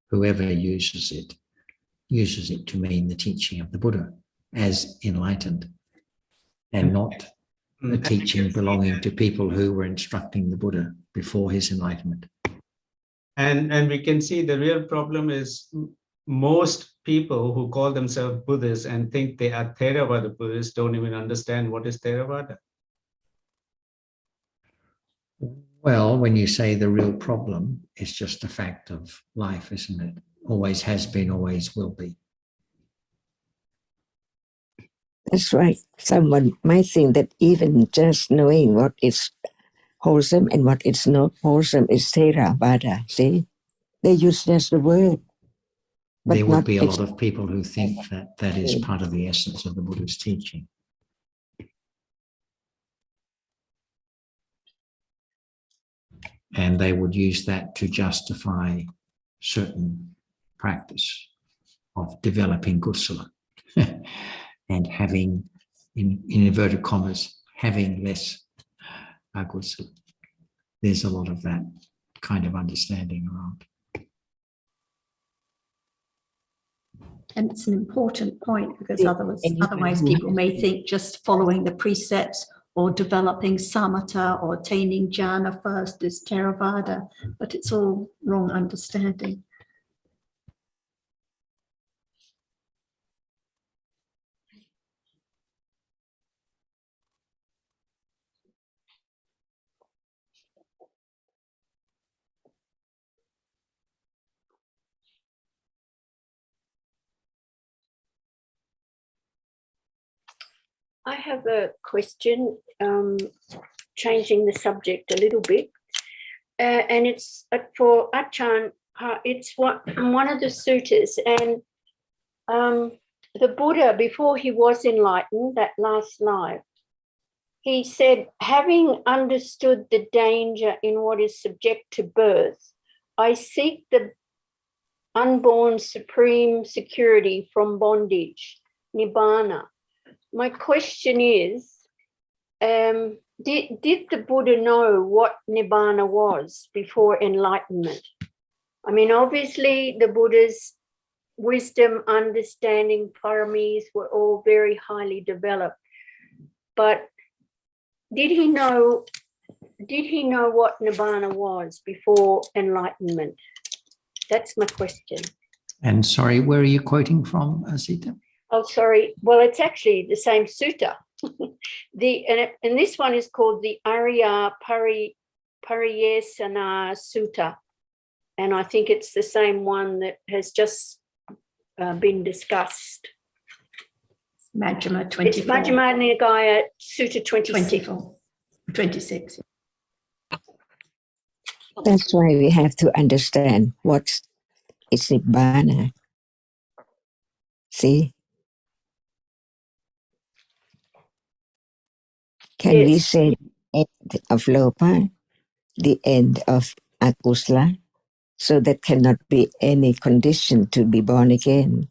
whoever uses it to mean the teaching of the Buddha as enlightened and not a teaching belonging to people who were instructing the Buddha before his enlightenment. And we can see the real problem is most people who call themselves Buddhists and think they are Theravada Buddhists don't even understand what is Theravada. Well, when you say the real problem, it's just a fact of life, isn't it? Always has been, always will be. That's right. Someone might think that even just knowing what is wholesome and what is not wholesome is Theravada. See? They use just the word. But There would be a lot of people who think that that is part of the essence of the Buddha's teaching. And they would use that to justify certain practice of developing kusala and having, in inverted commas, having less agusala. There's a lot of that kind of understanding around. And it's an important point because Yeah, otherwise people may think just following the precepts or developing samatha or attaining jhana first is Theravada, but it's all wrong understanding. I have a question, changing the subject a little bit, and it's for Achan. It's one of the suttas, and the Buddha, before he was enlightened, that last life, he said, having understood the danger in what is subject to birth, I seek the unborn supreme security from bondage, nibbana. My question is, did the Buddha know what nibbana was before enlightenment? I mean, obviously the Buddha's wisdom, understanding, paramis were all very highly developed, but did he know what nibbana was before enlightenment? That's my question. And sorry, where are you quoting from, Sita? Oh, sorry. Well, it's actually the same sutta. And this one is called the Arya Pariyesana Sutta. And I think it's the same one that has just been discussed. Majjhima 24. It's Majjhima Nikaya Sutta 26. 26. That's why we have to understand what is Nibbana. See? Can we Yes. say the end of Lopa, the end of Akusla? So that cannot be any condition to be born again.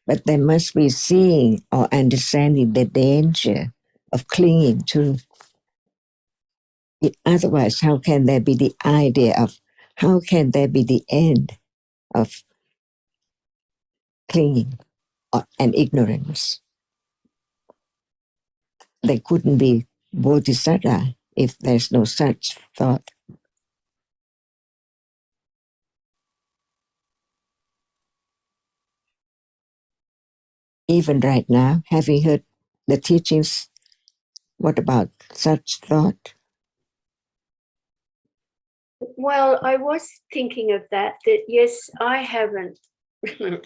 But there must be seeing or understanding the danger of clinging to it. Otherwise, how can there be the idea of, how can there be the end of clinging and ignorance? There couldn't be bodhisattva if there's no such thought. Even right now, having heard the teachings, what about such thought? Well, I was thinking of that yes, I haven't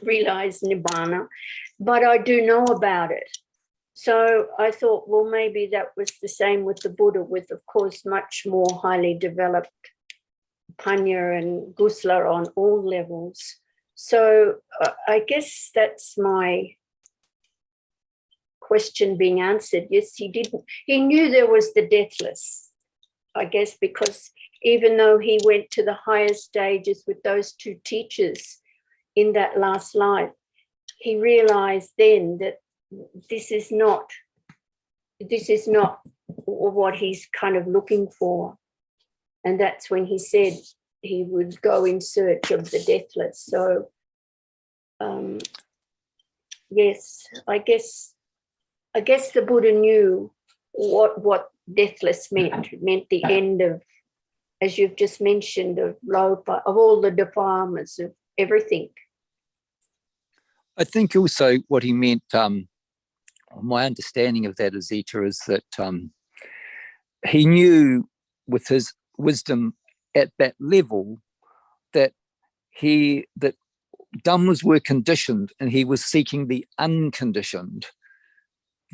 realized Nibbana, but I do know about it. So I thought, well, maybe that was the same with the Buddha, with, of course, much more highly developed Panya and Gusla on all levels. So I guess that's my question being answered. Yes, he knew there was the deathless, I guess, because even though he went to the higher stages with those two teachers in that last life, he realized then that this is not what he's kind of looking for. And that's when he said he would go in search of the deathless. So yes, I guess the Buddha knew what deathless meant. It meant the end of, as you've just mentioned, of Lopa, of all the dharmas, of everything. I think also what he meant, my understanding of that, Azita, is that he knew with his wisdom at that level that Dhammas were conditioned and he was seeking the unconditioned.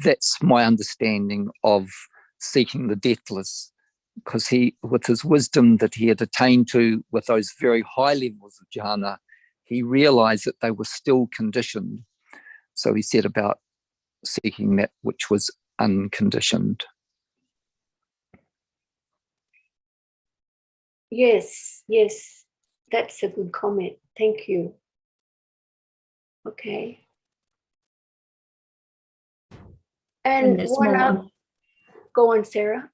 That's my understanding of seeking the deathless, because he, with his wisdom that he had attained to with those very high levels of jhana, he realized that they were still conditioned. So he set about seeking that which was unconditioned. Yes, that's a good comment. Thank you. Okay. And go on, Sarah.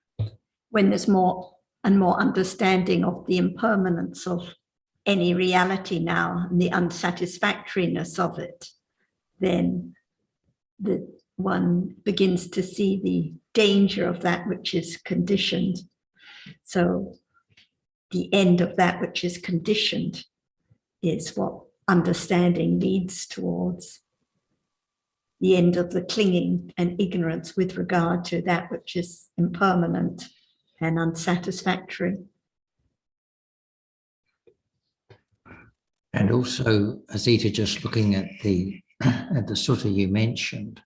When there's more and more understanding of the impermanence of any reality now and the unsatisfactoriness of it, then one begins to see the danger of that which is conditioned. So the end of that which is conditioned is what understanding leads towards. The end of the clinging and ignorance with regard to that which is impermanent and unsatisfactory. And also, Azita, just looking at the sutta you mentioned,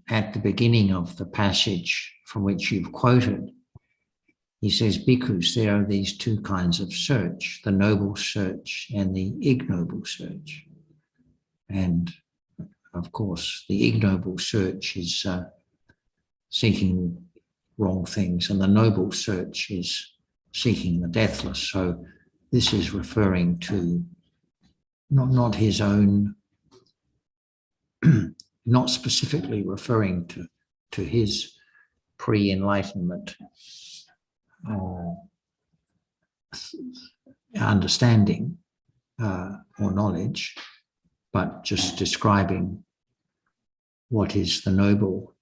at the beginning of the passage from which you've quoted, he says, bhikkhus, there are these two kinds of search, the noble search and the ignoble search. And of course, the ignoble search is seeking wrong things, and the noble search is seeking the deathless. So this is referring to not his own, not specifically referring to his pre-enlightenment understanding or knowledge, but just describing what is the noble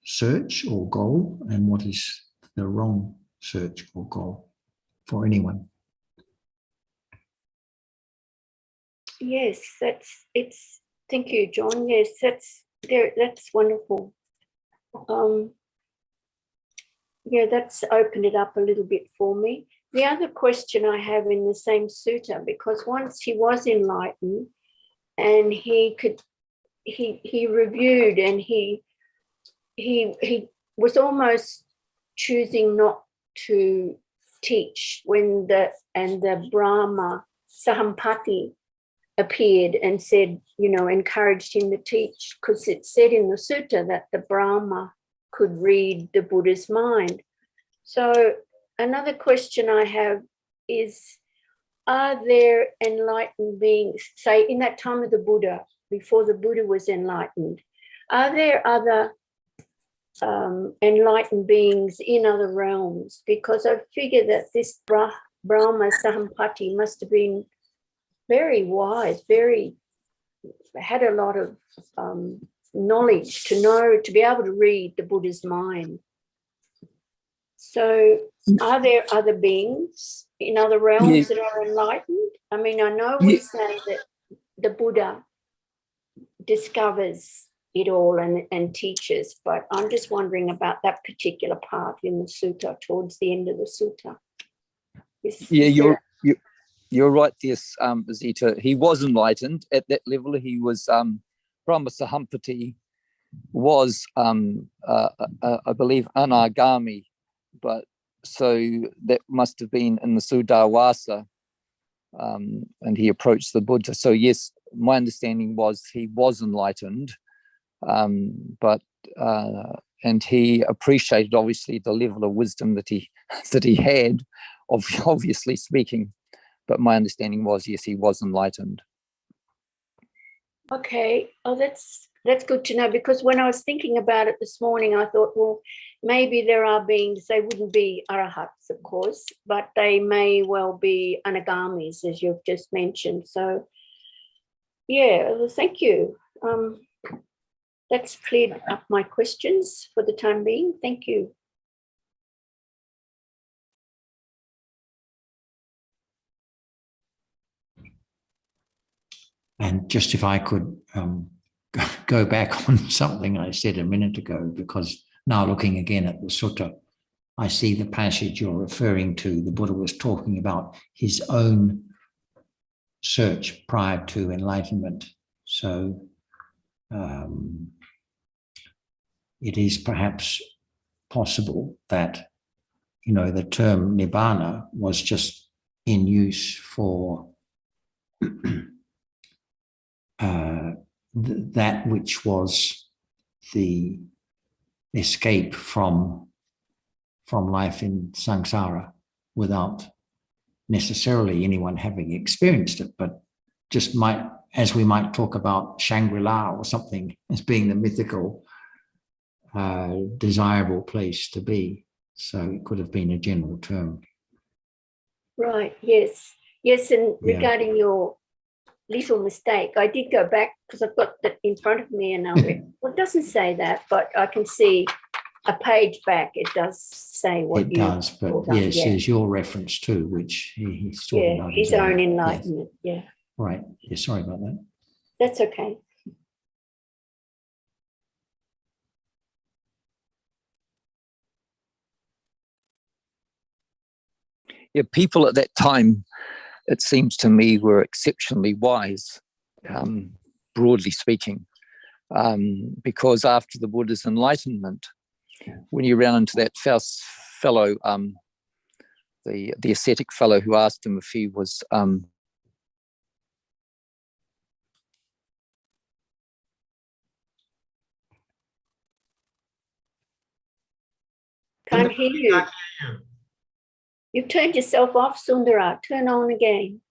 search or goal and what is the wrong search or goal for anyone. Yes, thank you, John. Yes, that's wonderful. Yeah, that's opened it up a little bit for me. The other question I have in the same sutta, because once he was enlightened and he reviewed and he was almost choosing not to teach when the Brahma Sahampati appeared and said, encouraged him to teach, because it said in the sutta that the Brahma could read the Buddha's mind. So another question I have is, are there enlightened beings, say in that time of the Buddha, before the Buddha was enlightened, are there other enlightened beings in other realms? Because I figure that this Brahma Sahampati must have been very wise, had a lot of knowledge to be able to read the Buddha's mind. So are there other beings in other realms that are enlightened? I mean, I know we say that the Buddha discovers it all and teaches, but I'm just wondering about that particular part in the sutta, towards the end of the sutta. You're right, yes, Azita. He was enlightened at that level. He was Brahma Sahampati was, I believe, anagami, but so that must have been in the Sudawasa, and he approached the Buddha. So yes, my understanding was he was enlightened, but and he appreciated obviously the level of wisdom that he had, obviously speaking. But my understanding was, yes, he was enlightened. Okay. Oh, that's good to know, because when I was thinking about it this morning, I thought, well, maybe there are beings, they wouldn't be arahats, of course, but they may well be anagamis, as you've just mentioned. So, yeah, well, thank you. That's cleared up my questions for the time being. Thank you. And just if I could go back on something I said a minute ago, because now looking again at the sutta, I see the passage you're referring to. The Buddha was talking about his own search prior to enlightenment. So it is perhaps possible that, the term nibbana was just in use for that which was the escape from life in samsara, without necessarily anyone having experienced it, but just as we might talk about Shangri-La or something as being the mythical, desirable place to be. So it could have been a general term. Right, yes. Yes, and regarding your little mistake. I did go back because I've got that in front of me and I read, well, it doesn't say that, but I can see a page back. It does say what It does, but yes, there's your reference too, which he's talking about his own yes. enlightenment. Yeah. Right. Yeah, sorry about that. That's okay. Yeah, people at that time, it seems to me, were exceptionally wise, broadly speaking, because after the Buddha's enlightenment, when you ran into that fellow, the ascetic fellow who asked him if he was Can't hear you. You've turned yourself off, Sundara. Turn on again.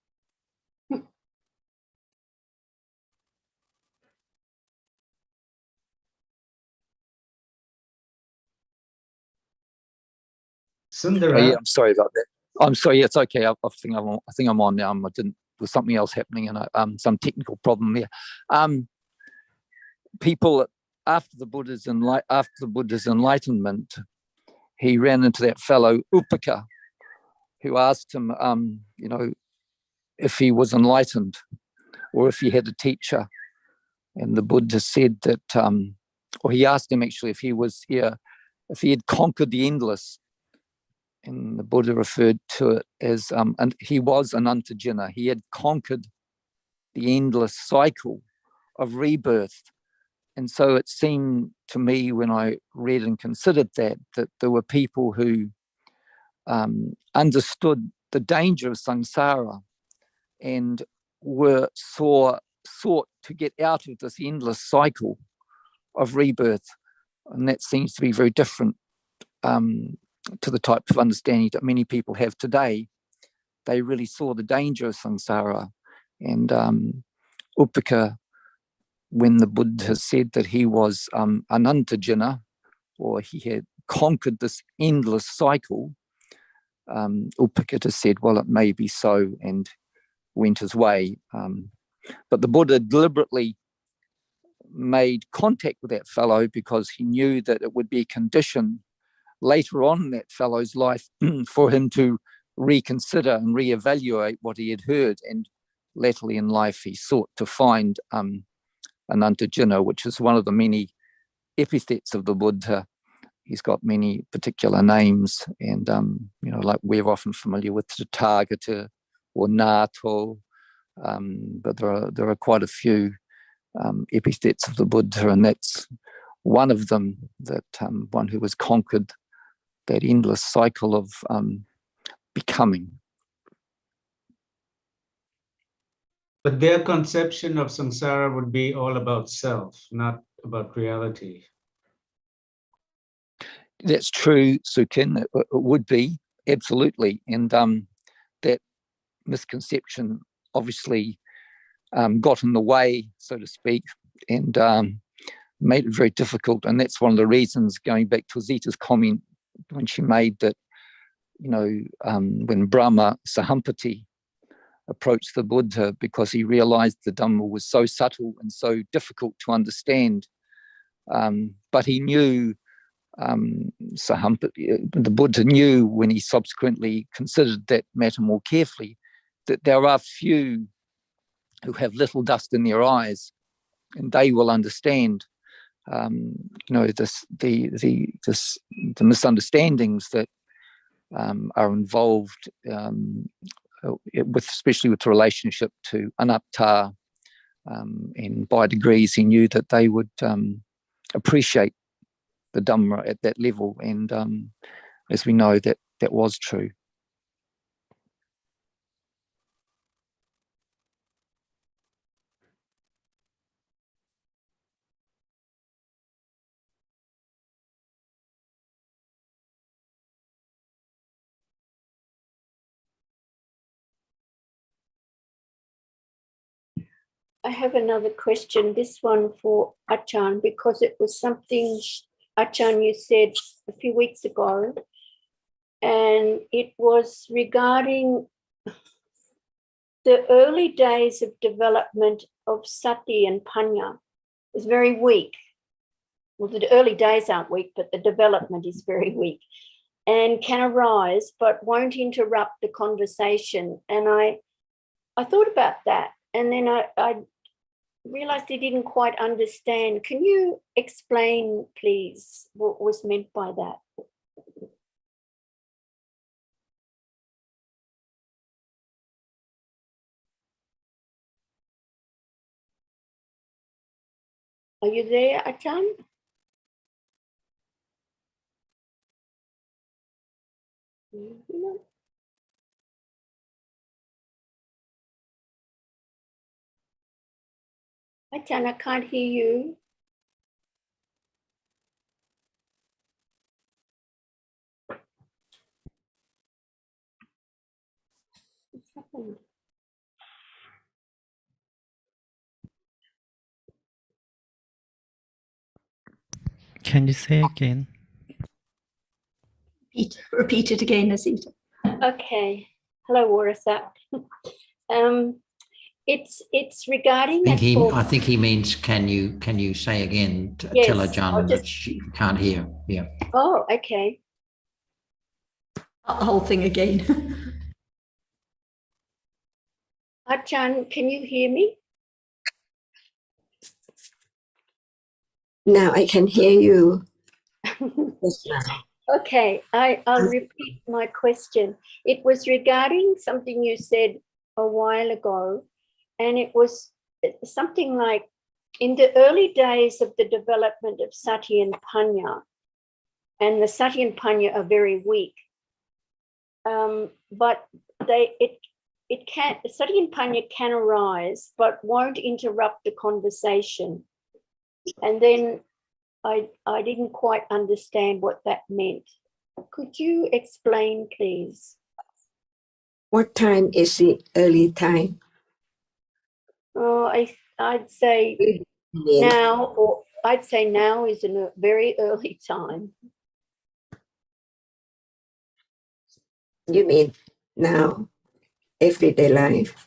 Sundara. Oh, yeah, I'm sorry about that. I'm sorry. It's okay. I think I'm on now. I didn't. There's something else happening, and some technical problem there. People after the Buddha's enlightenment, he ran into that fellow Upaka, who asked him, if he was enlightened, or if he had a teacher, and the Buddha said that, or he asked him actually if he had conquered the endless. And the Buddha referred to it as, and he was an Intl.Dhamma. He had conquered the endless cycle of rebirth. And so it seemed to me when I read and considered that there were people who understood the danger of samsara and sought to get out of this endless cycle of rebirth. And that seems to be very different to the type of understanding that many people have today. They really saw the danger of samsara. And Upaka, when the Buddha has said that he was an Intl.Dhamma, or he had conquered this endless cycle, Upaka has said, well, it may be so, and went his way. But the Buddha deliberately made contact with that fellow because he knew that it would be a condition later on in that fellow's life for him to reconsider and reevaluate what he had heard. And latterly in life, he sought to find an Intl.Dhamma, which is one of the many epithets of the Buddha. He's got many particular names, and like we're often familiar with Tathagata or Nato, but there are quite a few epithets of the Buddha, and that's one of them, that one who has conquered that endless cycle of becoming. But their conception of samsara would be all about self, not about reality. That's true, Sukin. It would be, absolutely. And that misconception obviously got in the way, so to speak, and made it very difficult. And that's one of the reasons, going back to Zita's comment when she made that, when Brahma Sahampati approached the Buddha, because he realized the Dhamma was so subtle and so difficult to understand, but he knew, the Buddha knew, when he subsequently considered that matter more carefully, that there are few who have little dust in their eyes, and they will understand the misunderstandings that are involved, especially with the relationship to anatta, and by degrees he knew that they would appreciate the Dhamma at that level, and as we know, that was true. I have another question, this one for Achan, because it was something, Achan, you said a few weeks ago, and it was regarding the early days of development of sati and panya is very weak. Well, the early days aren't weak, but the development is very weak and can arise, but won't interrupt the conversation. And I thought about that, and then I realized I didn't quite understand. Can you explain, please, what was meant by that? Are you there, Achan? Achan, I can't hear you. What's happened? Can you say again? Repeat it again, Azita. Okay. Hello, Warasat. It's regarding. I think he means can you say again? Yes, tell Ajahn that she can't hear. Yeah. Oh, okay. The whole thing again. Achan, can you hear me? Now I can hear you. Yes, now. Okay, I'll repeat my question. It was regarding something you said a while ago, and it was something like, in the early days of the development of sati and panya, and the sati and panya are very weak, but sati and panya can arise, but won't interrupt the conversation. And then I didn't quite understand what that meant. Could you explain, please? What time is the early time? Oh, I'd say now, or I'd say now is a very early time. You mean now, everyday life,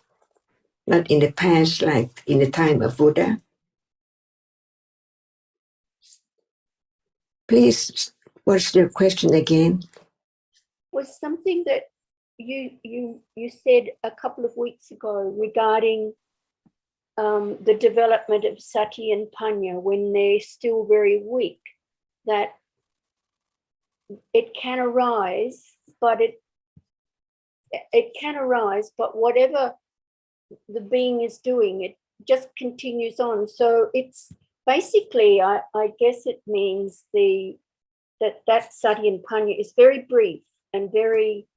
not in the past, like in the time of Buddha? Please, what's your question again? Was something that you said a couple of weeks ago regarding the development of sati and panya when they're still very weak, that it can arise, but it can arise, but whatever the being is doing, it just continues on. So it's basically, I guess it means that sati and panya is very brief and very,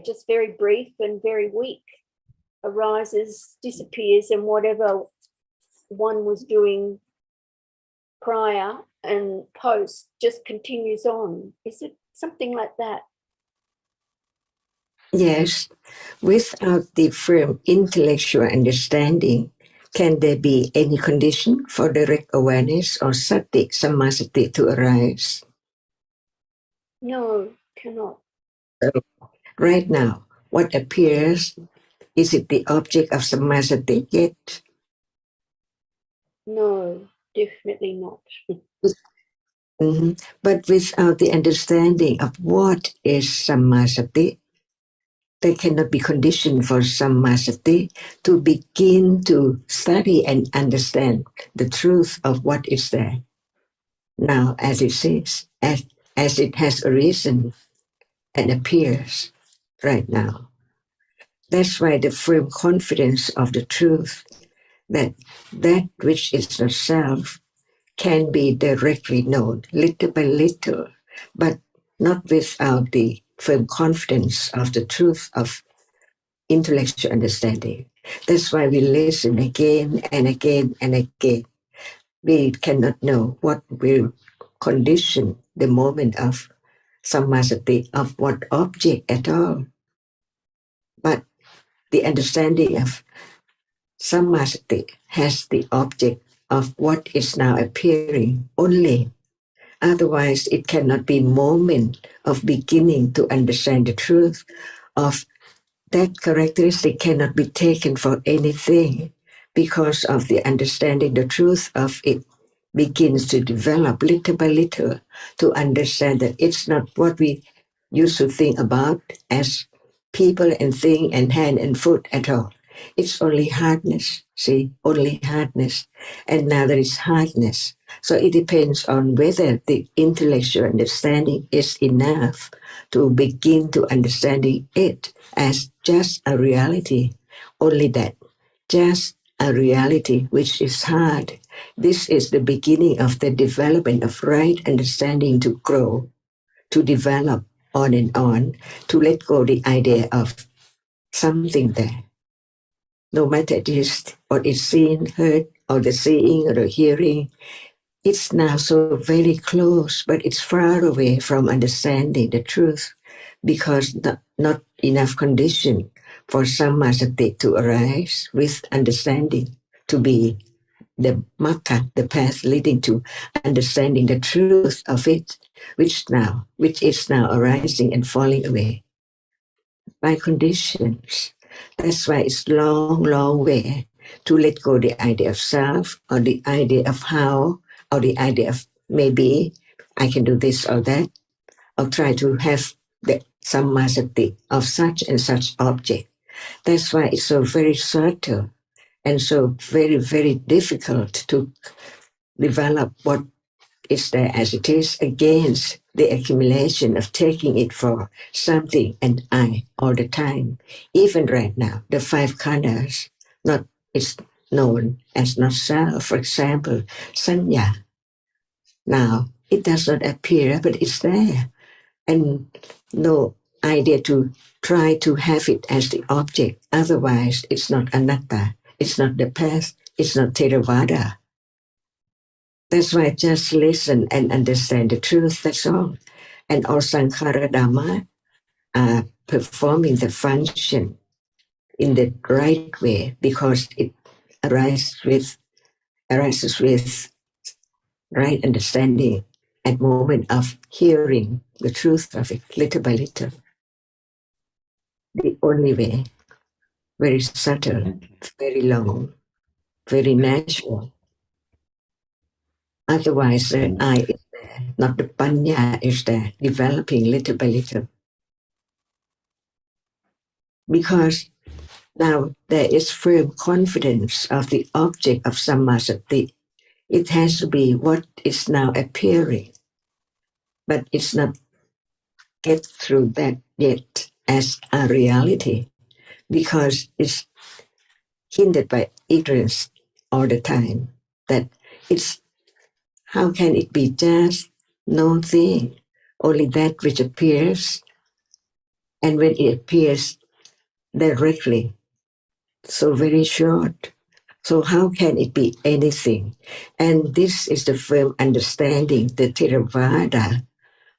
just very brief and very weak. Arises, disappears, and whatever one was doing prior and post just continues on. Is it something like that? Yes, without the firm intellectual understanding, can there be any condition for direct awareness or sati, sammasati to arise? No, cannot. So, right now, what appears, is it the object of sammasati yet? No, definitely not. Mm-hmm. But without the understanding of what is sammasati, there cannot be condition for sammasati to begin to study and understand the truth of what is there. Now, as it is, as it has arisen and appears right now. That's why the firm confidence of the truth that that which is the self can be directly known, little by little, but not without the firm confidence of the truth of intellectual understanding. That's why we listen again and again and again. We cannot know what will condition the moment of sammasati, of what object at all. But the understanding of sammasati has the object of what is now appearing only. Otherwise, it cannot be moment of beginning to understand the truth of that characteristic cannot be taken for anything because of the understanding the truth of it begins to develop little by little to understand that it's not what we used to think about as people and thing and hand and foot at all. It's only hardness, see, only hardness. And now there is hardness. So it depends on whether the intellectual understanding is enough to begin to understanding it as just a reality. Only that, just a reality which is hard. This is the beginning of the development of right understanding to grow, to develop on, to let go the idea of something there. No matter it is or it's seen, heard, or the seeing or the hearing, it's now so very close, but it's far away from understanding the truth because not enough condition for sammasati to arise with understanding to be the makka, the path leading to understanding the truth of it, which is now arising and falling away by conditions. That's why it's long, long way to let go the idea of self or the idea of how or the idea of maybe I can do this or that or try to have the sammasati of such and such object. That's why it's so very subtle and so very, very difficult to develop what is there as it is against the accumulation of taking it for something and I all the time. Even right now, the five khandhas, not it's known as not self. For example, sanya. Now it does not appear, but it's there, and no idea to try to have it as the object. Otherwise, it's not anatta. It's not the path. It's not Theravada. That's why just listen and understand the truth, that's all. And all Sankhara Dhamma are performing the function in the right way because it arises with right understanding at moment of hearing the truth of it, little by little. The only way, very subtle, very long, very natural. Otherwise, the I is there, not the panya is there, developing little by little. Because now there is firm confidence of the object of sammasati. It has to be what is now appearing, but it's not get through that yet as a reality because it's hindered by ignorance all the time. That it's how can it be just no thing, only that which appears, and when it appears directly, so very short. So how can it be anything? And this is the firm understanding, the Theravada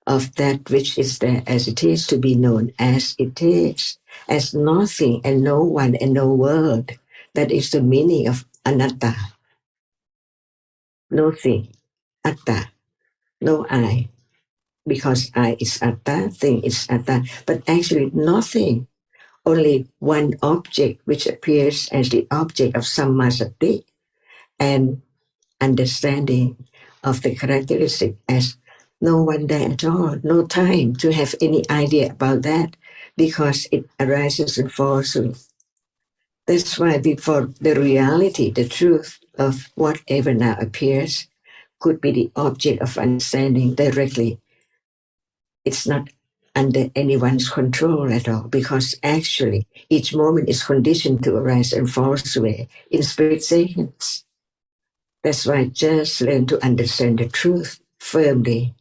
of that which is there as it is to be known as it is, as nothing and no one and no world. That is the meaning of anatta. No thing, atta, no I. Because I is atta, thing is atta, but actually nothing. Only one object which appears as the object of sammasati and understanding of the characteristic as no one there at all, no time to have any idea about that because it arises and falls away. That's why before the reality, the truth of whatever now appears could be the object of understanding directly. It's not under anyone's control at all because actually each moment is conditioned to arise and falls away in split seconds. That's why just learn to understand the truth firmly.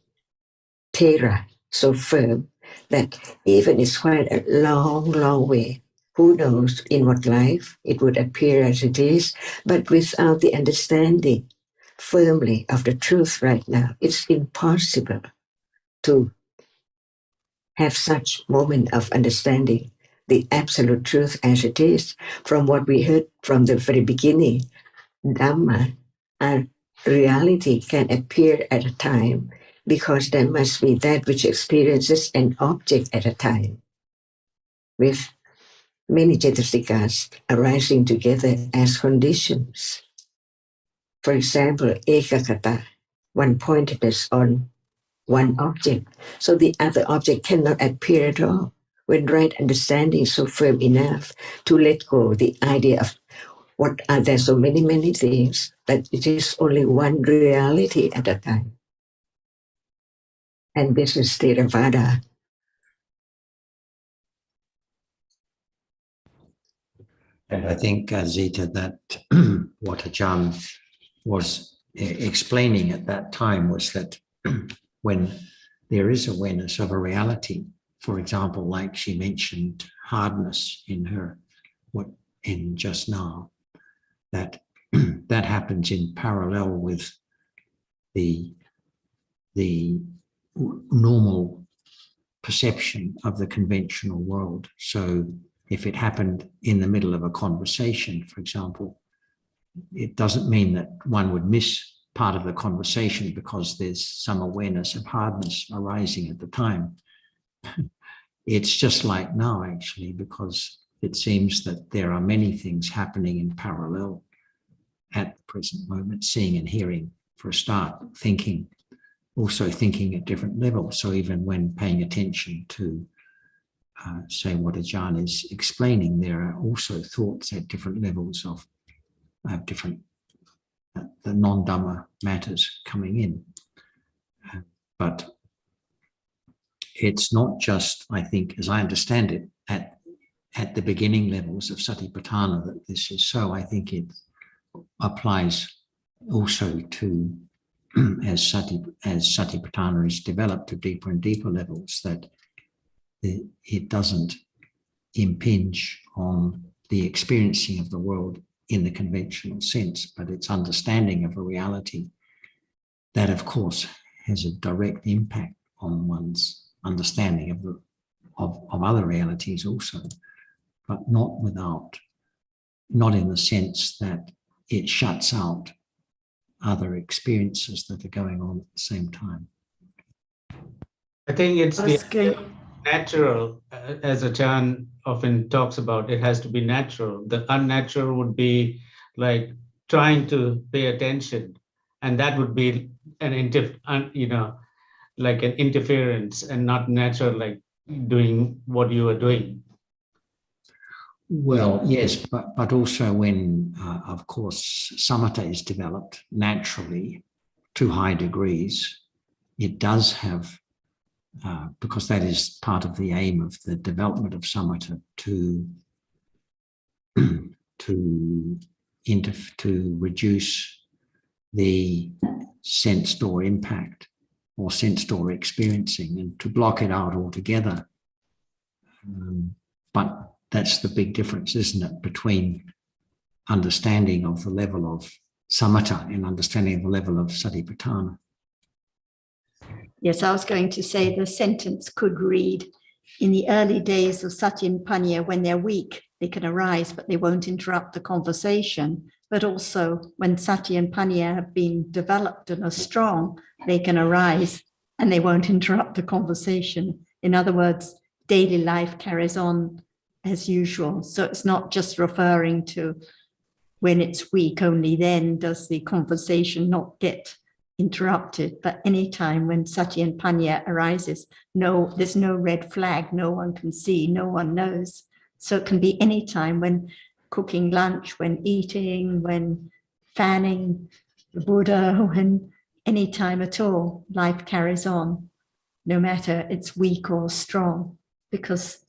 Thera, so firm that even it's quite a long, long way. Who knows in what life it would appear as it is, but without the understanding firmly of the truth right now, it's impossible to have such moment of understanding the absolute truth as it is from what we heard from the very beginning. Dhamma, a reality can appear at a time because there must be that which experiences an object at a time with many cetasikas arising together as conditions. For example, ekakata, one-pointedness on one object, so the other object cannot appear at all. When right understanding is so firm enough to let go the idea of what are there so many things, that it is only one reality at a time. And this is Theravada. And I think, Zita, that what Ajahn was explaining at that time was that when there is awareness of a reality, for example, like she mentioned hardness in just now, that that happens in parallel with the normal perception of the conventional world. So if it happened in the middle of a conversation, for example, it doesn't mean that one would miss part of the conversation because there's some awareness of hardness arising at the time. It's just like now, actually, because it seems that there are many things happening in parallel at the present moment, seeing and hearing for a start, thinking, also thinking at different levels. So even when paying attention to, say, what Ajahn is explaining, there are also thoughts at different levels of different, the non-Dhamma matters coming in. But it's not just, I think, as I understand it, at the beginning levels of Satipatthana that this is so. I think it applies also to, as Satipatthana is developed to deeper and deeper levels, that it doesn't impinge on the experiencing of the world in the conventional sense, but its understanding of a reality that, of course, has a direct impact on one's understanding of other realities also, but not in the sense that it shuts out other experiences that are going on at the same time. I think it's That's good. natural, as Ajahn often talks about, it has to be natural. The unnatural would be like trying to pay attention, and that would be like an interference and not natural, like doing what you are doing. Well, yes, but also when, of course, samatha is developed naturally to high degrees, it does have, because that is part of the aim of the development of samatha, to reduce the sense door impact or sense door experiencing and to block it out altogether. But that's the big difference, isn't it, between understanding of the level of samatha and understanding of the level of satipatthana. Yes, I was going to say the sentence could read, in the early days of sati and panya, when they're weak, they can arise, but they won't interrupt the conversation. But also when sati and panya have been developed and are strong, they can arise and they won't interrupt the conversation. In other words, daily life carries on as usual. So it's not just referring to when it's weak, only then does the conversation not get interrupted. But anytime when sati and panya arises, no, there's no red flag, no one can see, no one knows. So it can be any time when cooking lunch, when eating, when fanning the Buddha, when any time at all, life carries on, no matter it's weak or strong, because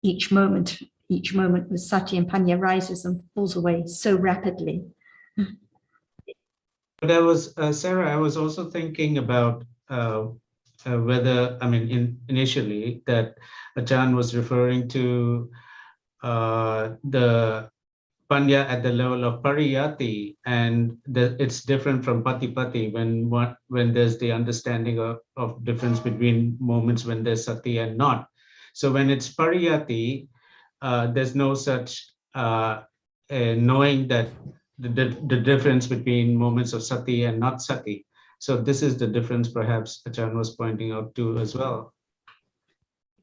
each moment with sati and panya rises and falls away so rapidly. But Sarah, I was also thinking about whether, initially that Ajahn was referring to the panya at the level of pariyati, and it's different from patipati when there's the understanding of difference between moments when there's sati and not. So when it's pariyati, there's no such knowing that the difference between moments of sati and not sati. So this is the difference perhaps Ajahn was pointing out too as well.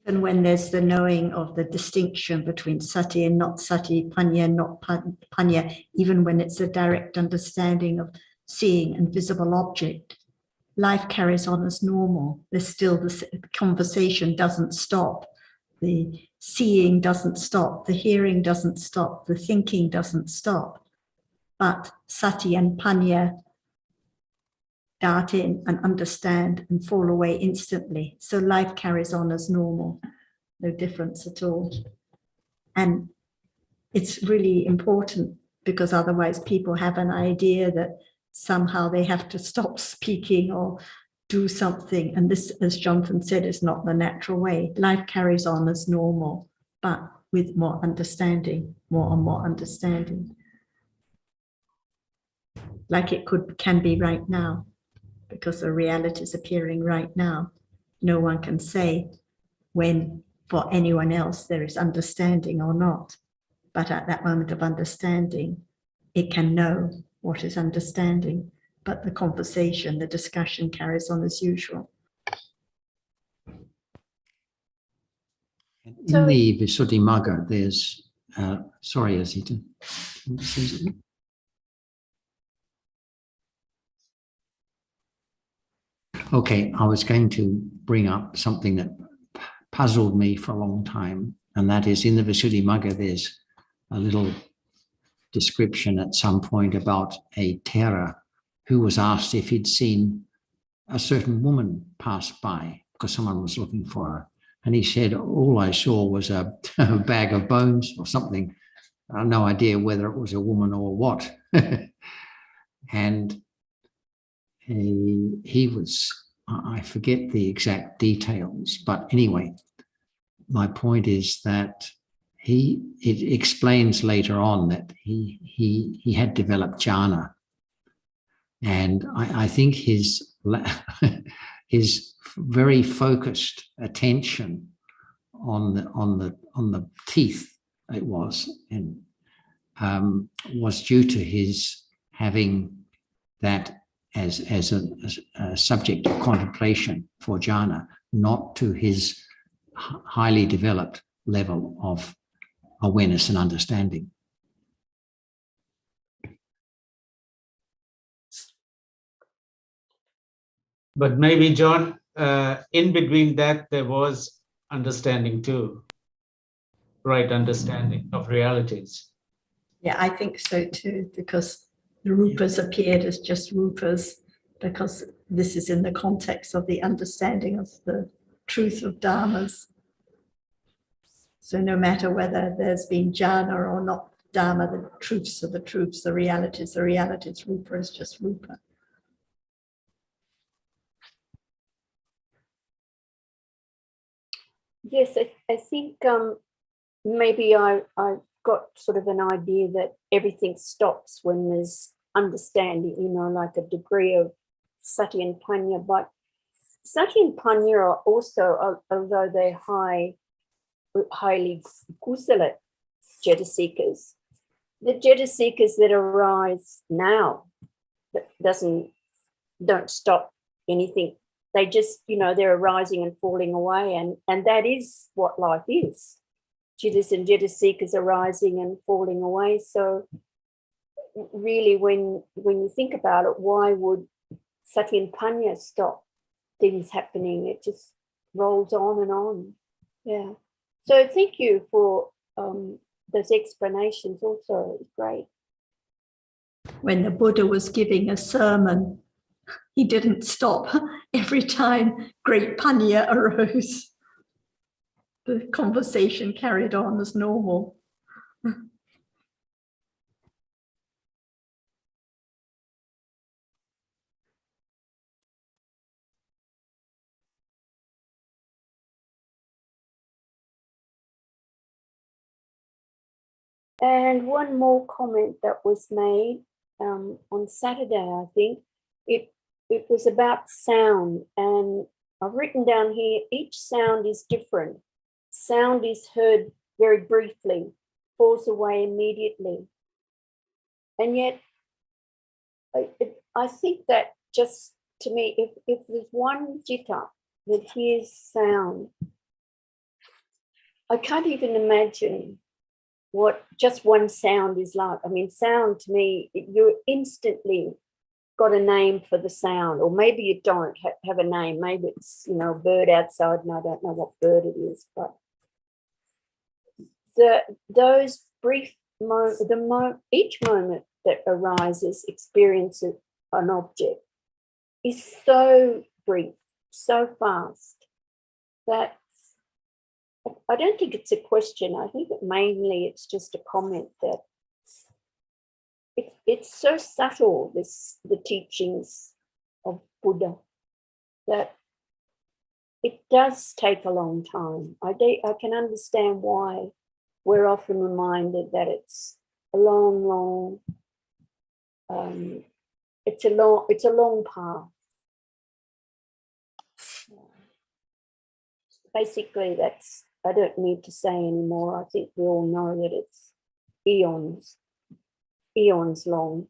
And when there's the knowing of the distinction between sati and not sati, panya, not panya, even when it's a direct understanding of seeing and visible object, life carries on as normal. There's still the conversation doesn't stop. The seeing doesn't stop. The hearing doesn't stop. The thinking doesn't stop. But sati and panya dart in and understand and fall away instantly. So life carries on as normal, no difference at all. And it's really important because otherwise people have an idea that somehow they have to stop speaking or do something. And this, as Jonathan said, is not the natural way. Life carries on as normal, but with more understanding, more and more understanding. Like it can be right now, because the reality is appearing right now. No one can say when for anyone else there is understanding or not. But at that moment of understanding, it can know what is understanding, but the conversation, the discussion carries on as usual. In the Visuddhimagga, there's, sorry, Azita. Okay, I was going to bring up something that puzzled me for a long time, and that is in the Visuddhimagga, there's a little description at some point about a Thera who was asked if he'd seen a certain woman pass by because someone was looking for her. And he said, all I saw was a bag of bones or something. I have no idea whether it was a woman or what. And he was, I forget the exact details, but anyway, my point is that it explains later on that he had developed jhana, and I think his very focused attention on the teeth, it was, and was due to his having that as a subject of contemplation for jhana, not to his highly developed level of awareness and understanding. But maybe, John, in between that, there was understanding too, right understanding of realities. Yeah, I think so too, because the rupas appeared as just rupas, because this is in the context of the understanding of the truth of dharmas. So no matter whether there's been jhana or not dharma, the truths are the truths, the realities, rupa is just rupa. Yes, I think maybe I got sort of an idea that everything stops when there's understanding, you know, like a degree of sati and panya. But sati and panya are also, although they're highly kusala jetasikas, the jetasikas that arise now that don't stop anything. They just, you know, they're arising and falling away, and that is what life is. Jittas and jetasikas arising and falling away. So really, when you think about it, why would sati and panya stop things happening? It just rolls on and on. Yeah. So thank you for those explanations also. It's great. When the Buddha was giving a sermon, he didn't stop every time great panya arose. The conversation carried on as normal. And one more comment that was made on Saturday, I think. It was about sound, and I've written down here, each sound is different. Sound is heard very briefly, falls away immediately. And yet, I think that just to me, if there's one jitta that hears sound I can't even imagine what just one sound is like. I mean, sound to me, you instantly got a name for the sound, or maybe you don't have a name. Maybe it's, you know, a bird outside and I don't know what bird it is, but those brief moments, each moment that arises, experiences an object is so brief, so fast that I don't think it's a question. I think that mainly it's just a comment that it's so subtle, the teachings of Buddha, that it does take a long time. I can understand why we're often reminded that it's a long, it's a long path. Basically, I don't need to say anymore. I think we all know that it's eons long.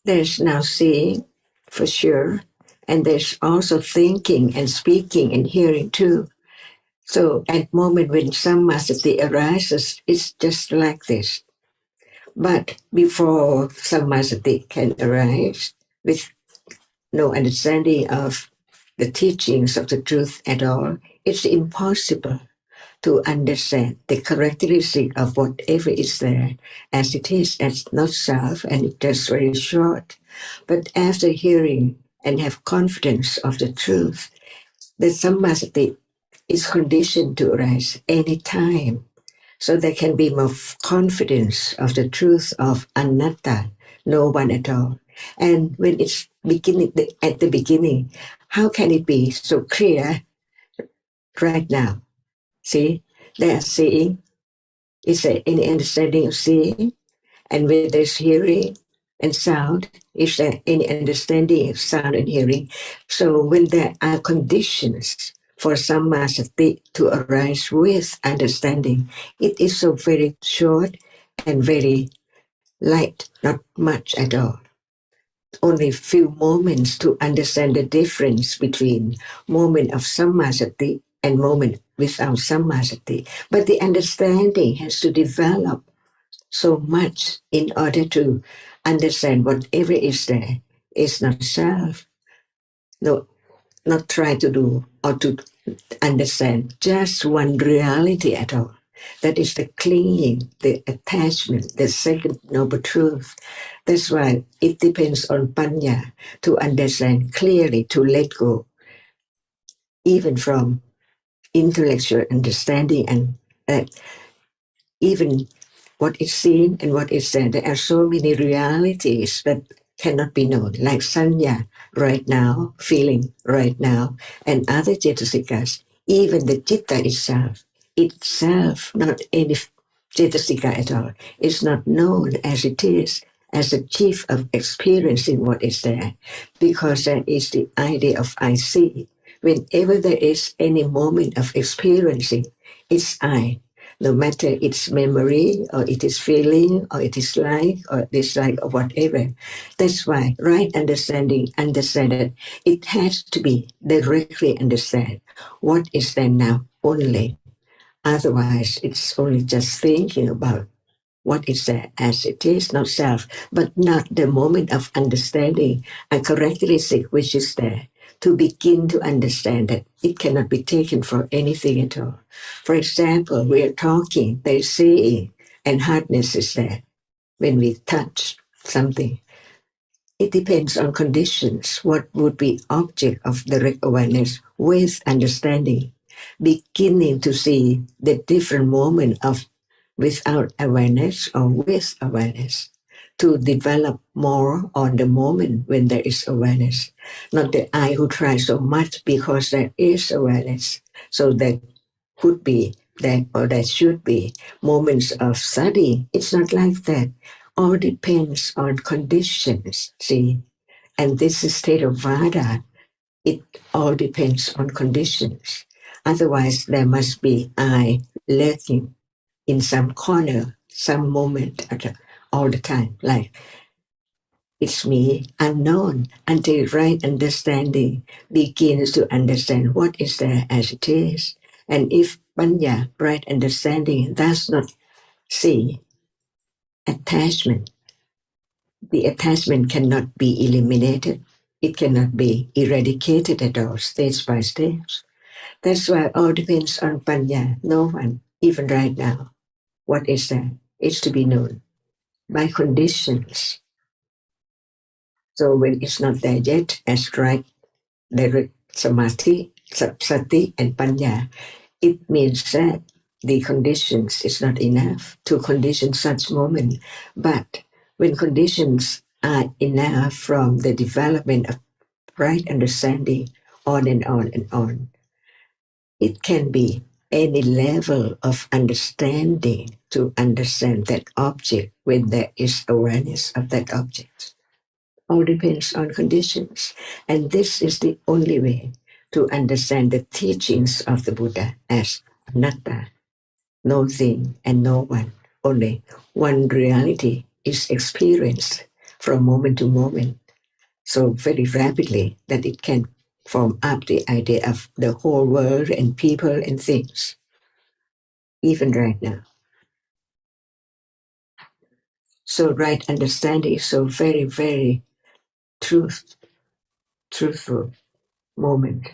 There's now seeing for sure, and there's also thinking and speaking and hearing too. So at moment when sammasati arises, it's just like this. But before sammasati can arise, with no understanding of the teachings of the truth at all, it's impossible to understand the characteristic of whatever is there as it is, as not self, and it's just very short. But after hearing and have confidence of the truth, the sammasati is conditioned to arise any time. So there can be more confidence of the truth of anatta, no one at all. And when it's at the beginning, how can it be so clear right now? See, they are seeing. Is there any understanding of seeing? And when there's hearing and sound, is there any understanding of sound and hearing? So when there are conditions for sammasati to arise with understanding, it is so very short and very light, not much at all. Only few moments to understand the difference between moment of sammasati and moment without sammasati. But the understanding has to develop so much in order to understand whatever is there is not self. No, not try to do or to understand just one reality at all. That is the clinging, the attachment, the second noble truth. That's why it depends on panya to understand clearly, to let go, even from intellectual understanding and even what is seen and what is said. There are so many realities that cannot be known, like sanya right now, feeling right now, and other cetasikas, even the citta itself, not any cetasika at all, is not known as it is, as a chief of experiencing what is there, because that is the idea of I see. Whenever there is any moment of experiencing, it's I. No matter it's memory or it is feeling or it is like or dislike or whatever. That's why right understand that it has to be directly understand what is there now only. Otherwise, it's only just thinking about what is there as it is, not self, but not the moment of understanding a characteristic which is there. To begin to understand that it cannot be taken for anything at all. For example, we are talking, there's seeing, and hardness is there. When we touch something, it depends on conditions. What would be object of direct awareness with understanding, beginning to see the different moment of without awareness or with awareness, to develop more on the moment when there is awareness. Not the I who tries so much because there is awareness. So there could be that or there should be moments of study. It's not like that. All depends on conditions, see. And this is state of Vada. It all depends on conditions. Otherwise, there must be I lurking in some corner, some moment all the time. Like it's me, unknown, until right understanding begins to understand what is there as it is. And if Panya, right understanding, does not see attachment, the attachment cannot be eliminated. It cannot be eradicated at all, stage by stage. That's why all depends on Panya. No one, even right now, what is that? It's to be known by conditions. So when it's not there yet, as right, direct samadhi, sati, and panya, it means that the conditions is not enough to condition such moment. But when conditions are enough from the development of right understanding, on and on and on, it can be any level of understanding to understand that object when there is awareness of that object. All depends on conditions. And this is the only way to understand the teachings of the Buddha as anatta, no thing and no one. Only one reality is experienced from moment to moment, so very rapidly that it can form up the idea of the whole world and people and things, even right now. So right understanding is so very, very truthful moment.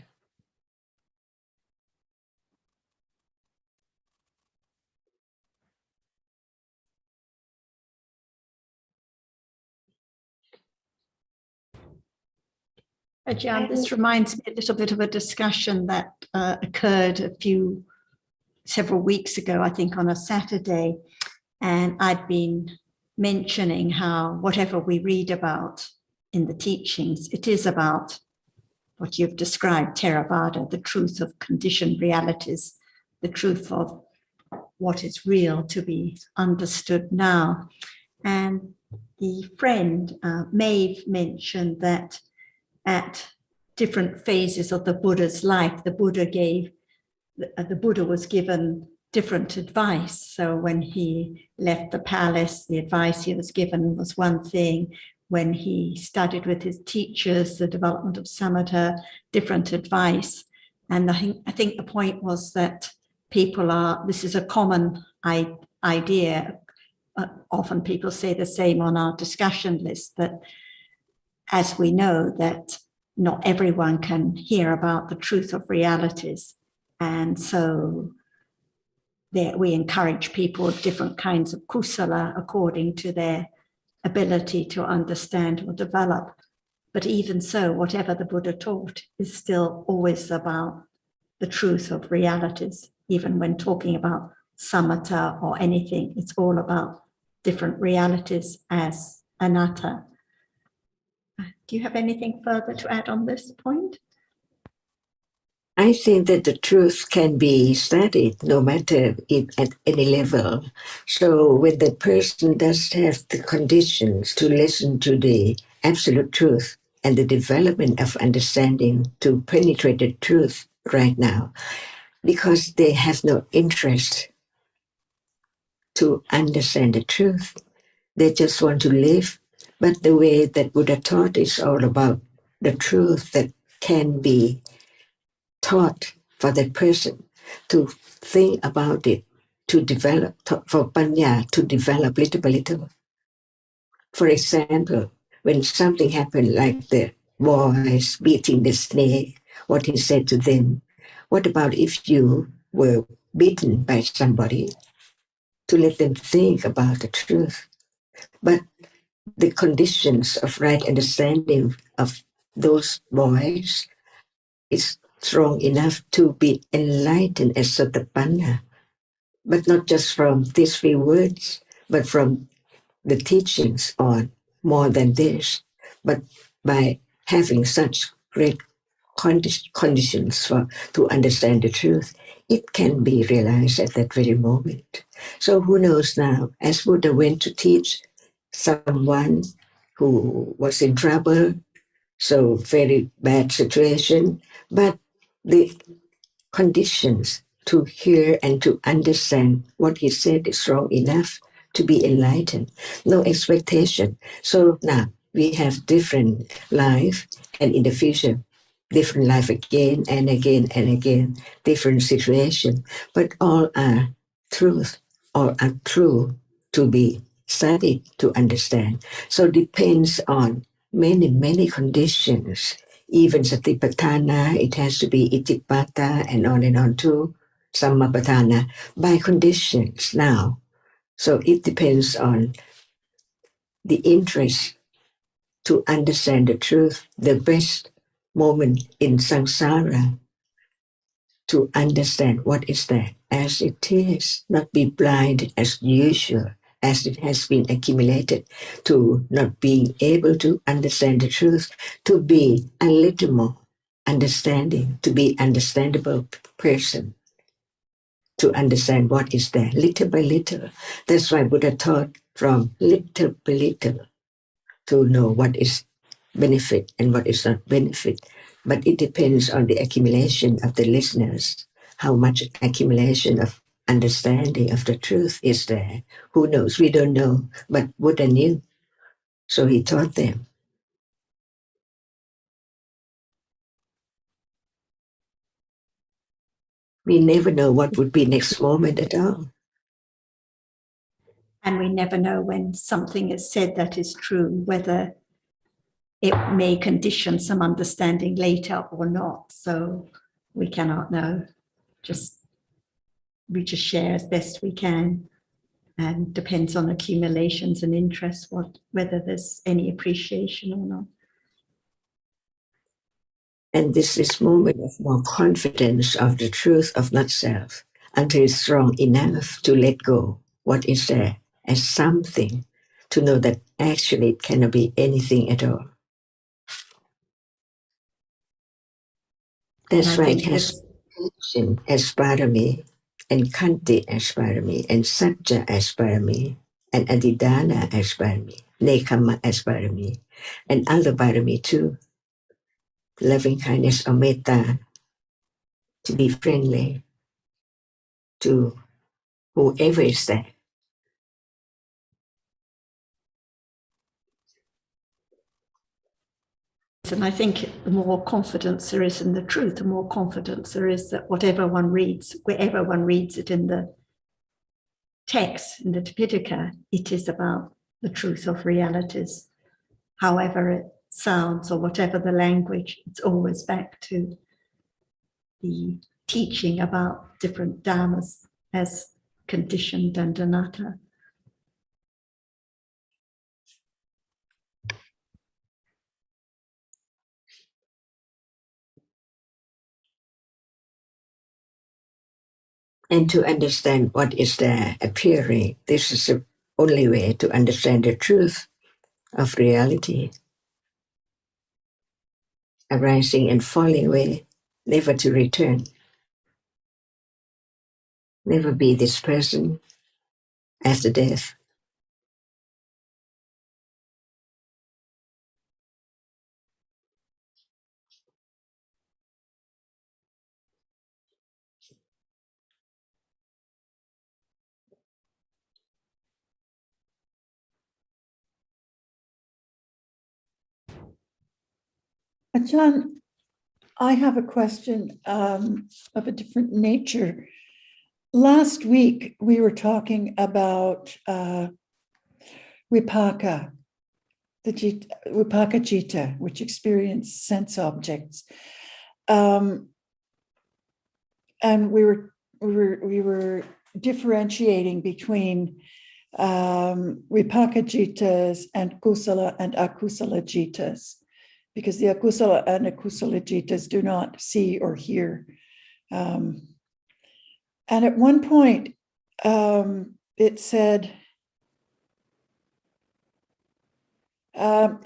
Ajahn, this reminds me a little bit of a discussion that occurred several weeks ago, I think on a Saturday. And I'd been mentioning how whatever we read about in the teachings, it is about what you've described, Theravada, the truth of conditioned realities, the truth of what is real to be understood now. And the friend, Maeve, mentioned that at different phases of the Buddha's life, the Buddha was given different advice. So when he left the palace, the advice he was given was one thing. When he studied with his teachers, the development of samatha, different advice. And I think the point was that this is a common idea. Often people say the same on our discussion list, that as we know that not everyone can hear about the truth of realities. And so we encourage people with different kinds of kusala according to their ability to understand or develop. But even so, whatever the Buddha taught is still always about the truth of realities. Even when talking about samatha or anything, it's all about different realities as anatta. Do you have anything further to add on this point? I think that the truth can be studied no matter at any level. So when the person does have the conditions to listen to the absolute truth and the development of understanding to penetrate the truth right now, because they have no interest to understand the truth, they just want to live. But the way that Buddha taught is all about the truth that can be taught for that person to think about it, to develop, for panya to develop little by little. For example, when something happened like the boys beating the snake, what he said to them, what about if you were beaten by somebody? To let them think about the truth. But the conditions of right understanding of those boys is strong enough to be enlightened as Sotapanna, but not just from these few words, but from the teachings on more than this, but by having such great conditions to understand the truth, it can be realized at that very moment. So who knows now, as Buddha went to teach someone who was in trouble, so very bad situation, but the conditions to hear and to understand what he said is strong enough to be enlightened. No expectation. So now we have different life, and in the future, different life again and again and again, different situation, but all are truth, all are true to be studied, to understand. So it depends on many, many conditions. Even satipatthana, it has to be itipata and on too, sammapatthana, by conditions now. So it depends on the interest to understand the truth, the best moment in samsara, to understand what is there as it is, not be blind as usual, as it has been accumulated, to not being able to understand the truth, to be a little more understanding, to be understandable person, to understand what is there little by little. That's why Buddha taught from little by little to know what is benefit and what is not benefit. But it depends on the accumulation of the listeners, how much accumulation of understanding of the truth is there. Who knows? We don't know, but Buddha knew. So he taught them. We never know what would be next moment at all. And we never know when something is said that is true, whether it may condition some understanding later or not. So we cannot know. We just share as best we can, and depends on accumulations and interests, whether there's any appreciation or not. And this moment of more confidence of the truth of not self, until it's strong enough to let go what is there as something, to know that actually it cannot be anything at all. That's why it has action as parami, and kanti as parami, and satya as parami, and adidana as parami, nekama as parami, and other parami too. Loving kindness or metta, to be friendly to whoever is there. And I think the more confidence there is in the truth, the more confidence there is that whatever one reads, wherever one reads it in the text, in the Tipitaka, it is about the truth of realities. However it sounds or whatever the language, it's always back to the teaching about different dhammas as conditioned and anatta. And to understand what is there appearing, this is the only way to understand the truth of reality. Arising and falling away, never to return. Never be this person after death. Ajahn, I have a question of a different nature. Last week, we were talking about Vipaka, Vipaka Citta, which experience sense objects. And we were differentiating between Vipaka Cittas and Kusala and Akusala Cittas, because the Akusala and Akusala Cittas do not see or hear. And at one point, it said,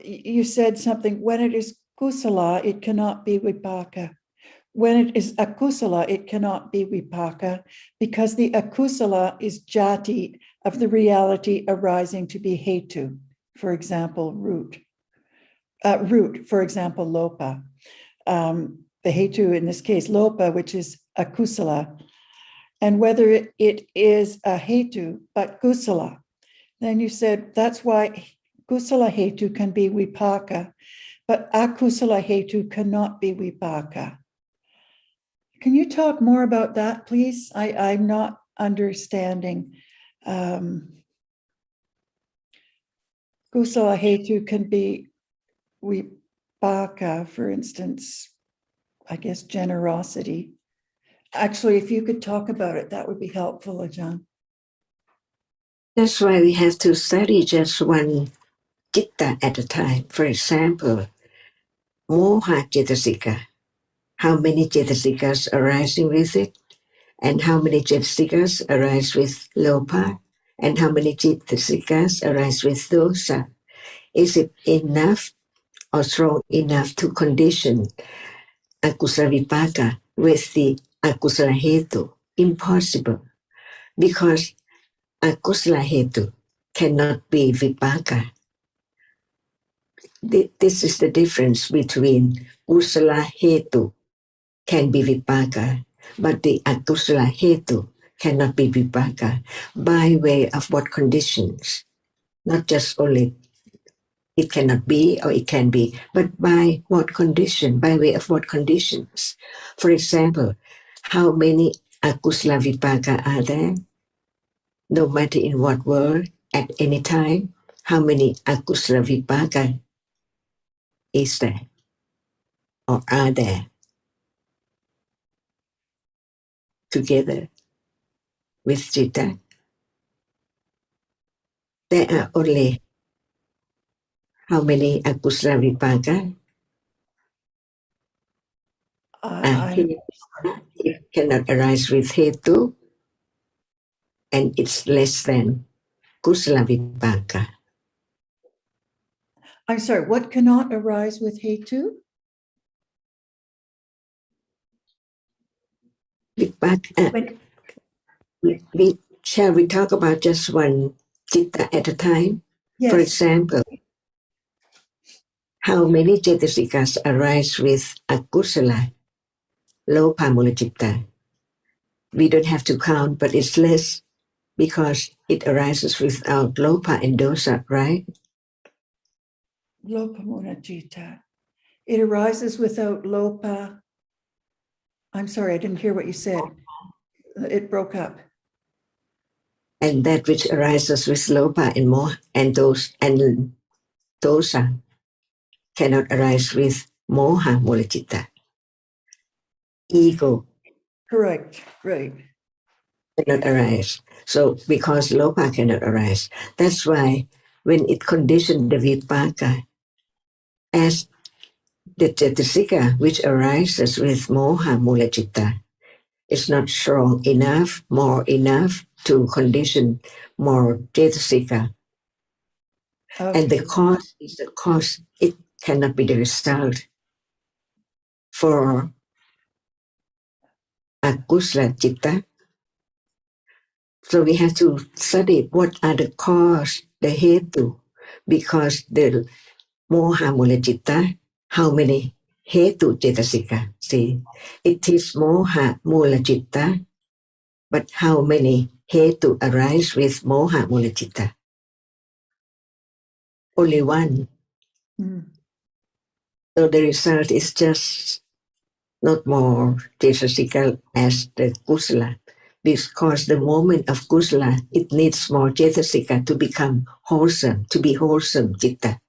you said something, when it is Kusala, it cannot be Vipaka. When it is Akusala, it cannot be Vipaka, because the Akusala is jati of the reality arising to be hetu, for example, root, for example, lopa. The hetu, in this case, lopa, which is Akusala. And whether it is a hetu, but kusala, then you said that's why kusala hetu can be vipaka, but akusala hetu cannot be vipaka. Can you talk more about that, please? I'm not understanding. Kusala hetu can be vipaka, for instance, I guess generosity. Actually, if you could talk about it, that would be helpful, Ajahn. That's why we have to study just one citta at a time. For example, moha cetasika. How many cetasikas arising with it? And how many cetasikas arise with lopa? And how many cetasikas arise with dosa? Is it enough or strong enough to condition akusala vipaka with the akusala hetu? Impossible, because akusala hetu cannot be vipaka. This is the difference between kusala hetu can be vipaka, but the akusala hetu cannot be vipaka. By way of what conditions? Not just only it cannot be or it can be, but by what condition? By way of what conditions? For example, how many akusala vipaka are there? No matter in what world, at any time, how many akusala vipaka is there or are there together with citta? There are only how many akusala vipaka? It cannot arise with hetu, and it's less than kusala vipaka. I'm sorry, what cannot arise with hetu? Vipaka. Shall we talk about just one citta at a time? Yes. For example, how many cetasikas arise with akusala, lopa mula citta? We don't have to count, but it's less because it arises without lopa and dosa, right? Lopa mula citta. It arises without lopa. I'm sorry, I didn't hear what you said. It broke up. And that which arises with lopa and moha and dosa cannot arise with moha mula citta. Ego. Correct, right. Cannot arise. So because lopa cannot arise, that's why when it conditioned the vipaka as the cetasika which arises with moha mula citta is not strong enough, more enough to condition more cetasika. Okay. And the cause is the cause. It cannot be the result. For akusala citta, so we have to study what are the cause, the hetu, because the moha mula citta, how many hetu cetasika? See, it is moha mula citta, but how many hetu arise with moha mula citta? Only one. So the result is just not more cetasika as the kusala. Because the moment of kusala, it needs more cetasika to become wholesome, to be wholesome citta.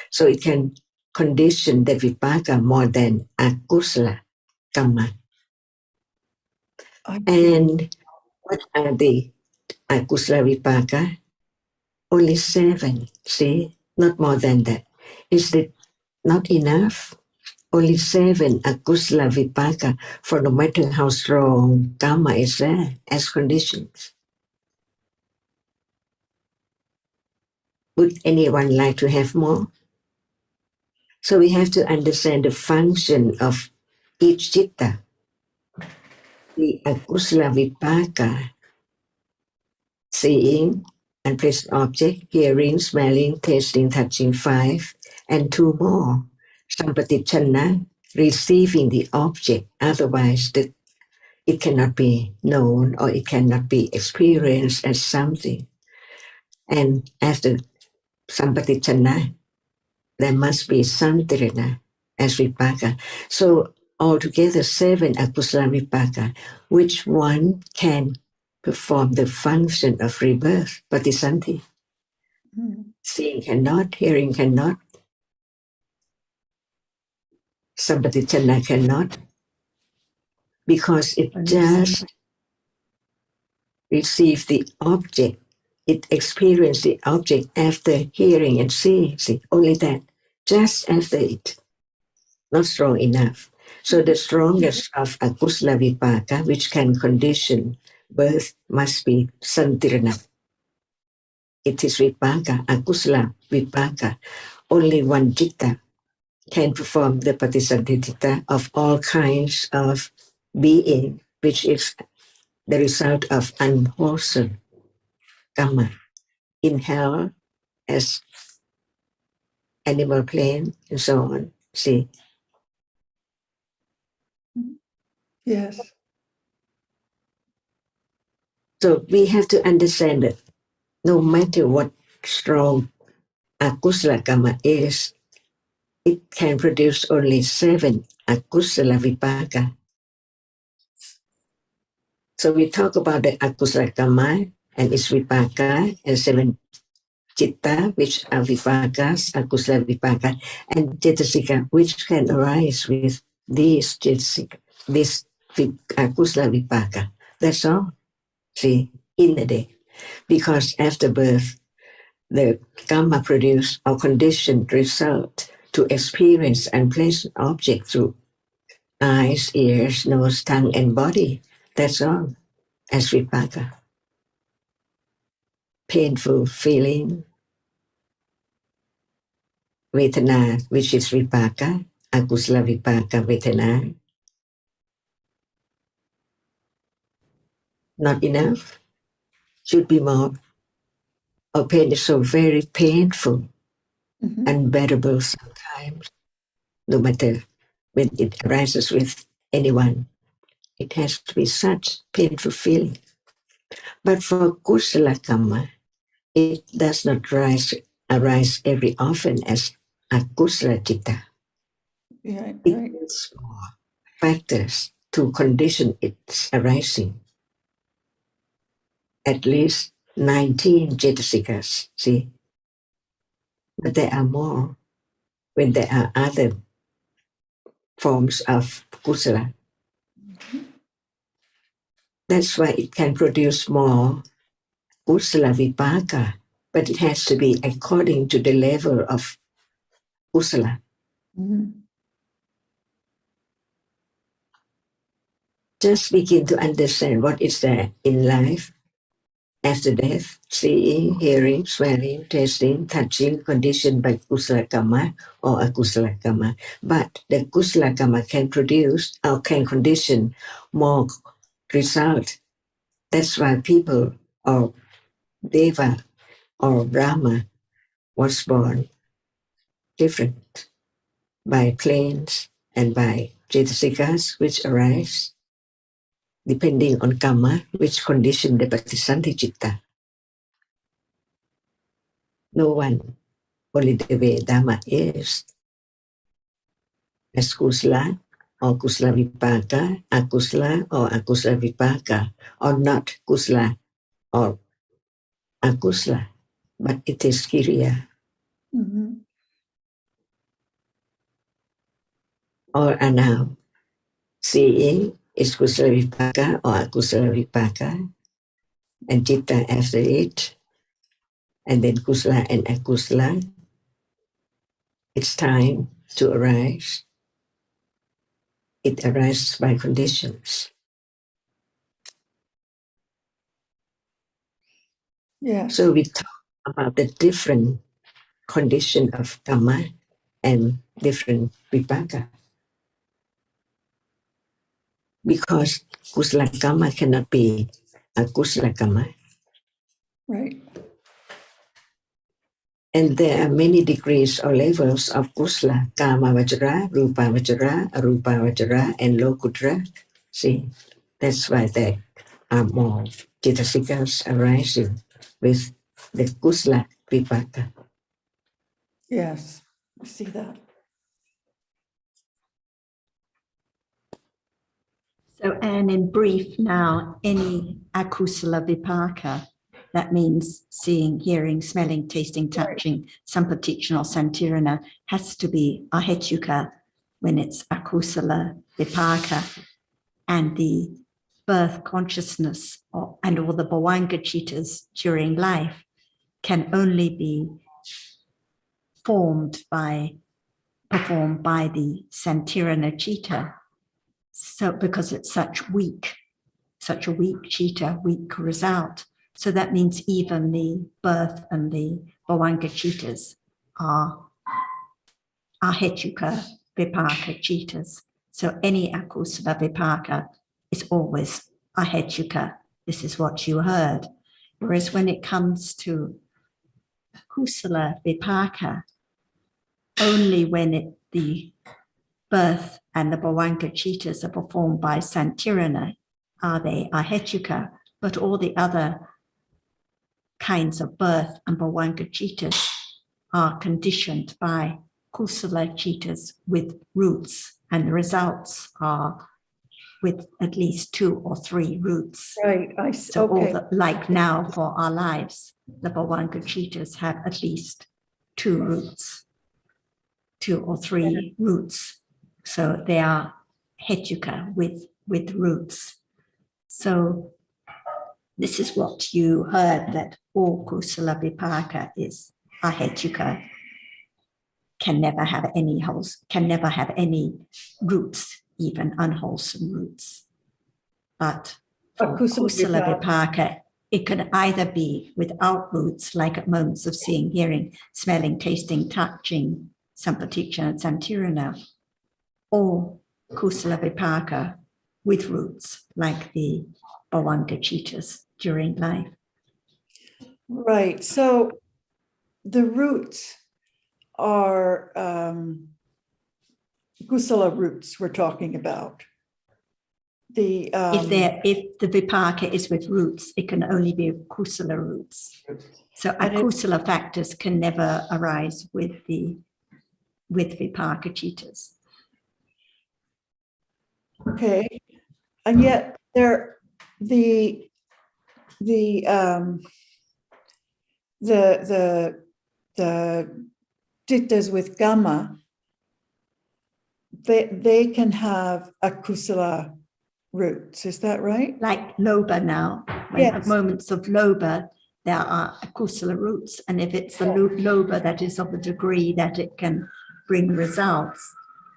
So it can condition the vipaka more than akusala kamma. And what are the akusala vipaka? Only 7, see, not more than that. Is it not enough? Only 7 akusala vipaka for no matter how strong karma is there as conditions. Would anyone like to have more? So we have to understand the function of each citta. The akusala vipaka, seeing, unpleasant object, hearing, smelling, tasting, touching, 5, and 2 more. Sampatichana, receiving the object, otherwise it cannot be known or it cannot be experienced as something. And after Sampatichana, there must be Santirana as vipaka. So altogether 7 akusala vipaka. Which one can perform the function of rebirth, patisanti? Seeing cannot, hearing cannot, Sampatichana cannot, because it just receives the object. It experienced the object after hearing and seeing. See, only that, just after it. Not strong enough. So the strongest of akusala vipaka, which can condition birth, must be santirana. It is vipaka, akusala vipaka. Only one citta can perform the patisanthita of all kinds of being, which is the result of unwholesome karma in hell, as animal plane, and so on. See? Yes. So we have to understand that no matter what strong akusala karma is, it can produce only 7 akusala vipaka. So we talk about the akusala karma and its vipaka and 7 citta, which are vipakas, akusala vipaka, and cetasika, which can arise with these cetasika, this akusala vipaka. That's all. See, in the day. Because after birth, the karma produced or conditioned result to experience unpleasant object through eyes, ears, nose, tongue, and body. That's all as vipaka. Painful feeling, vedana, which is vipaka, akusala vipaka vedana. Not enough. Should be more. Or pain is so very painful, unbearable sometimes, no matter when it arises with anyone. It has to be such painful feeling. But for kusala karma, it does not arise every often as akusala citta. Yeah, It right. needs more factors to condition its arising. At least 19 cetasikas, see? But there are more when there are other forms of kusala. That's why it can produce more kusala vipaka, but it has to be according to the level of kusala. Just begin to understand what is there in life after death: seeing, hearing, smelling, tasting, touching, conditioned by kusala karma or akusala karma. But the kusala karma can produce or can condition more result. That's why people or Deva or Brahma was born different by planes and by cetasikas which arise depending on karma, which condition the patisanti citta. No one, only the way Dhamma is. As kusala or kusala vipaka, akusala or akusala vipaka, or not kusala or akusala, but it is kiriya. Or anam. Seeing is kusala vipaka or akusala vipaka, and citta after it, and then kusala and akusala. It's time to arise. It arises by conditions. Yes. So we talk about the different condition of karma and different vipaka. Because kusala karma cannot be a kusala karma. Right. And there are many degrees or levels of kusala: kama vajra, rupa vajra, arupa vajra, and lokutra. See, that's why there are more cetasikas arising with the kusala vipaka. Yes, I see that. So, and in brief now, any akusala vipaka, that means seeing, hearing, smelling, tasting, touching, sampaticana or santirana, has to be ahetuka when it's akusala vipaka. And the birth consciousness and all the bhavanga citas during life can only be performed by the santirana citta. So because it's such a weak citta, weak result. So that means even the birth and the bhavanga cittas are ahetuka vipaka cittas. So any akusala vipaka is always ahetuka. This is what you heard. Whereas when it comes to akusala vipaka, only when the birth and the bhavanga cittas are performed by santirana are they ahetuka, but all the other kinds of birth and bhavanga cittas are conditioned by kusala cittas with roots, and the results are with at least 2 or 3 roots. Right, I see. So Okay. like now for our lives, the bhavanga cittas have at least 2 roots, 2 or 3 roots. So they are hetuka with roots. So this is what you heard, that all kusala vipaka is ahetuka, can never have any roots, even unwholesome roots. But for kusala vipaka, it can either be without roots, like at moments of seeing, hearing, smelling, tasting, touching, sampaticana and santirana, or kusala vipaka with roots, like the bhavanga cittas during life. Right. So the roots are kusala roots we're talking about. If the vipaka is with roots, it can only be kusala roots. So akusala factors can never arise with vipaka cittas. Okay, and yet the dittas with gamma, they can have akusala roots. Is that right? Like loba now, when Yes. at moments of loba, there are akusala roots. And if it's the loba that is of a degree that it can bring results,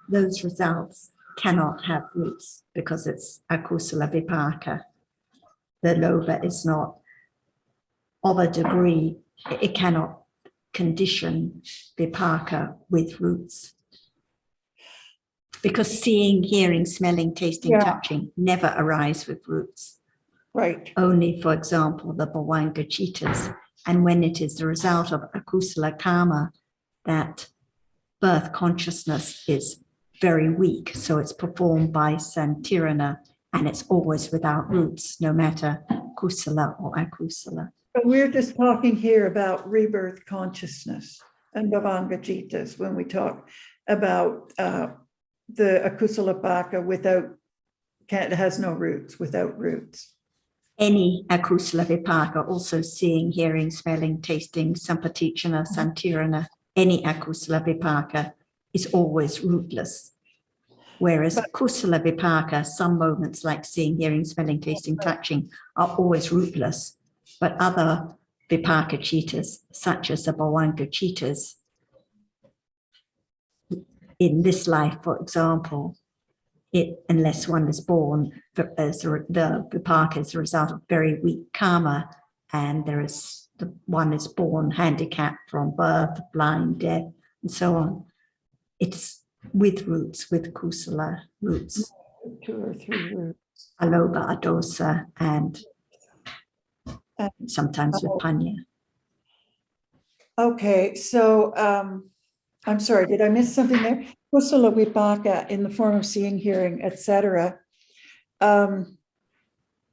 those results cannot have roots because it's akusala vipaka. The loba is not of a degree, it cannot condition vipaka with roots. Because seeing, hearing, smelling, tasting, touching never arise with roots. Right. Only, for example, the bhavanga cittas. And when it is the result of akusala karma, that birth consciousness is very weak. So it's performed by santirana, and it's always without roots, no matter kusala or akusala. But we're just talking here about rebirth consciousness and bhavanga cittas when we talk about the akusala bhaka has no roots, without roots. Any akusala vipaka, also seeing, hearing, smelling, tasting, sampaticana, santirana, any akusala vipaka is always rootless. Whereas kusala vipaka, some moments like seeing, hearing, smelling, tasting, touching are always rootless. But other vipaka cittas, such as the bhavanga cittas, in this life, for example, unless one is born, the vipaka is a result of very weak karma, and one is born handicapped from birth, blind, deaf, and so on. It's with roots, with kusala roots. 2 or 3 roots. Aloba, adosa, and sometimes with panya. Okay, so I'm sorry, did I miss something there? Kusala vipaka in the form of seeing, hearing, etc.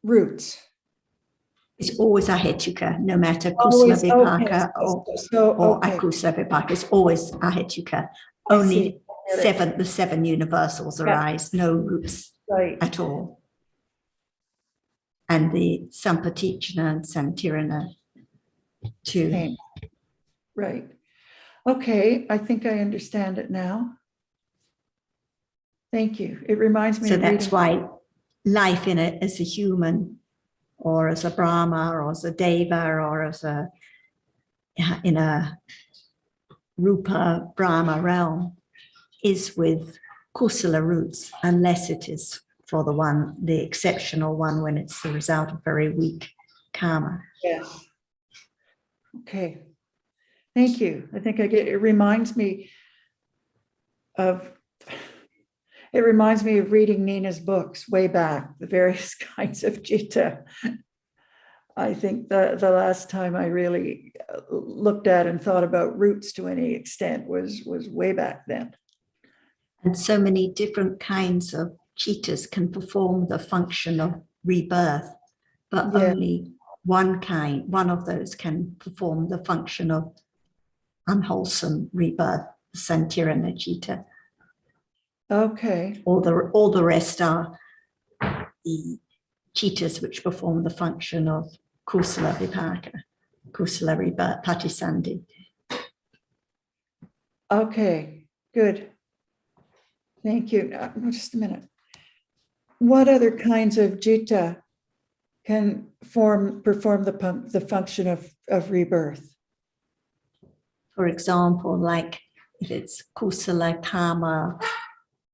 Roots. It's always Ahetuka, no matter Kusala Always, Vipaka so, or okay. Akusala Vipaka. It's always Ahetuka. I Only see. Get it. the seven universals Yeah. arise, no roots Right. at all. And the Sampatichana and Samtirana too. Same. Right. Okay, I think I understand it now. Thank you. It reminds me So of that's reading. why life in it as a human or as a Brahma or as a Deva or as a in a Rupa Brahma realm is with Kusala roots, unless it is for the exceptional one when it's the result of very weak karma. Yes. Okay. Thank you. I think I get it. Reminds me of reading Nina's books way back, the various kinds of citta. I think the last time I really looked at and thought about roots to any extent was way back then. And so many different kinds of cittas can perform the function of rebirth, but Yeah. only one of those can perform the function of unwholesome rebirth, the Santirana citta. Okay. All the rest are the cittas which perform the function of Kusala Vipaka, Kusala rebirth, Patisandhi. Okay, good. Thank you. Just a minute. What other kinds of citta can perform the function of rebirth? For example, like if it's Kusala karma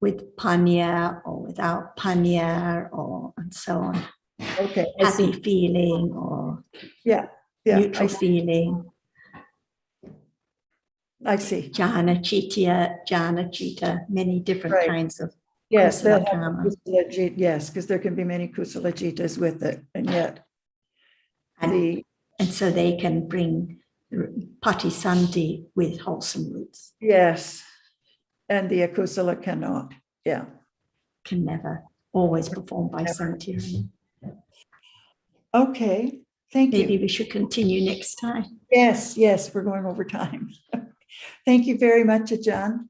with panya or without panya or and so on. Okay. Happy feeling or neutral feeling. I see. Jhana citta, many different kinds of yes, they'll kusala have karma. kusala citta, yes, because there can be many kusala cittas with it, and yet And so they can bring patisandhi with wholesome roots. Yes, and the akusala cannot. Yeah, can never, always performed by Santirana. Okay, thank you. Maybe we should continue next time. Yes, we're going over time. Thank you very much, Ajahn.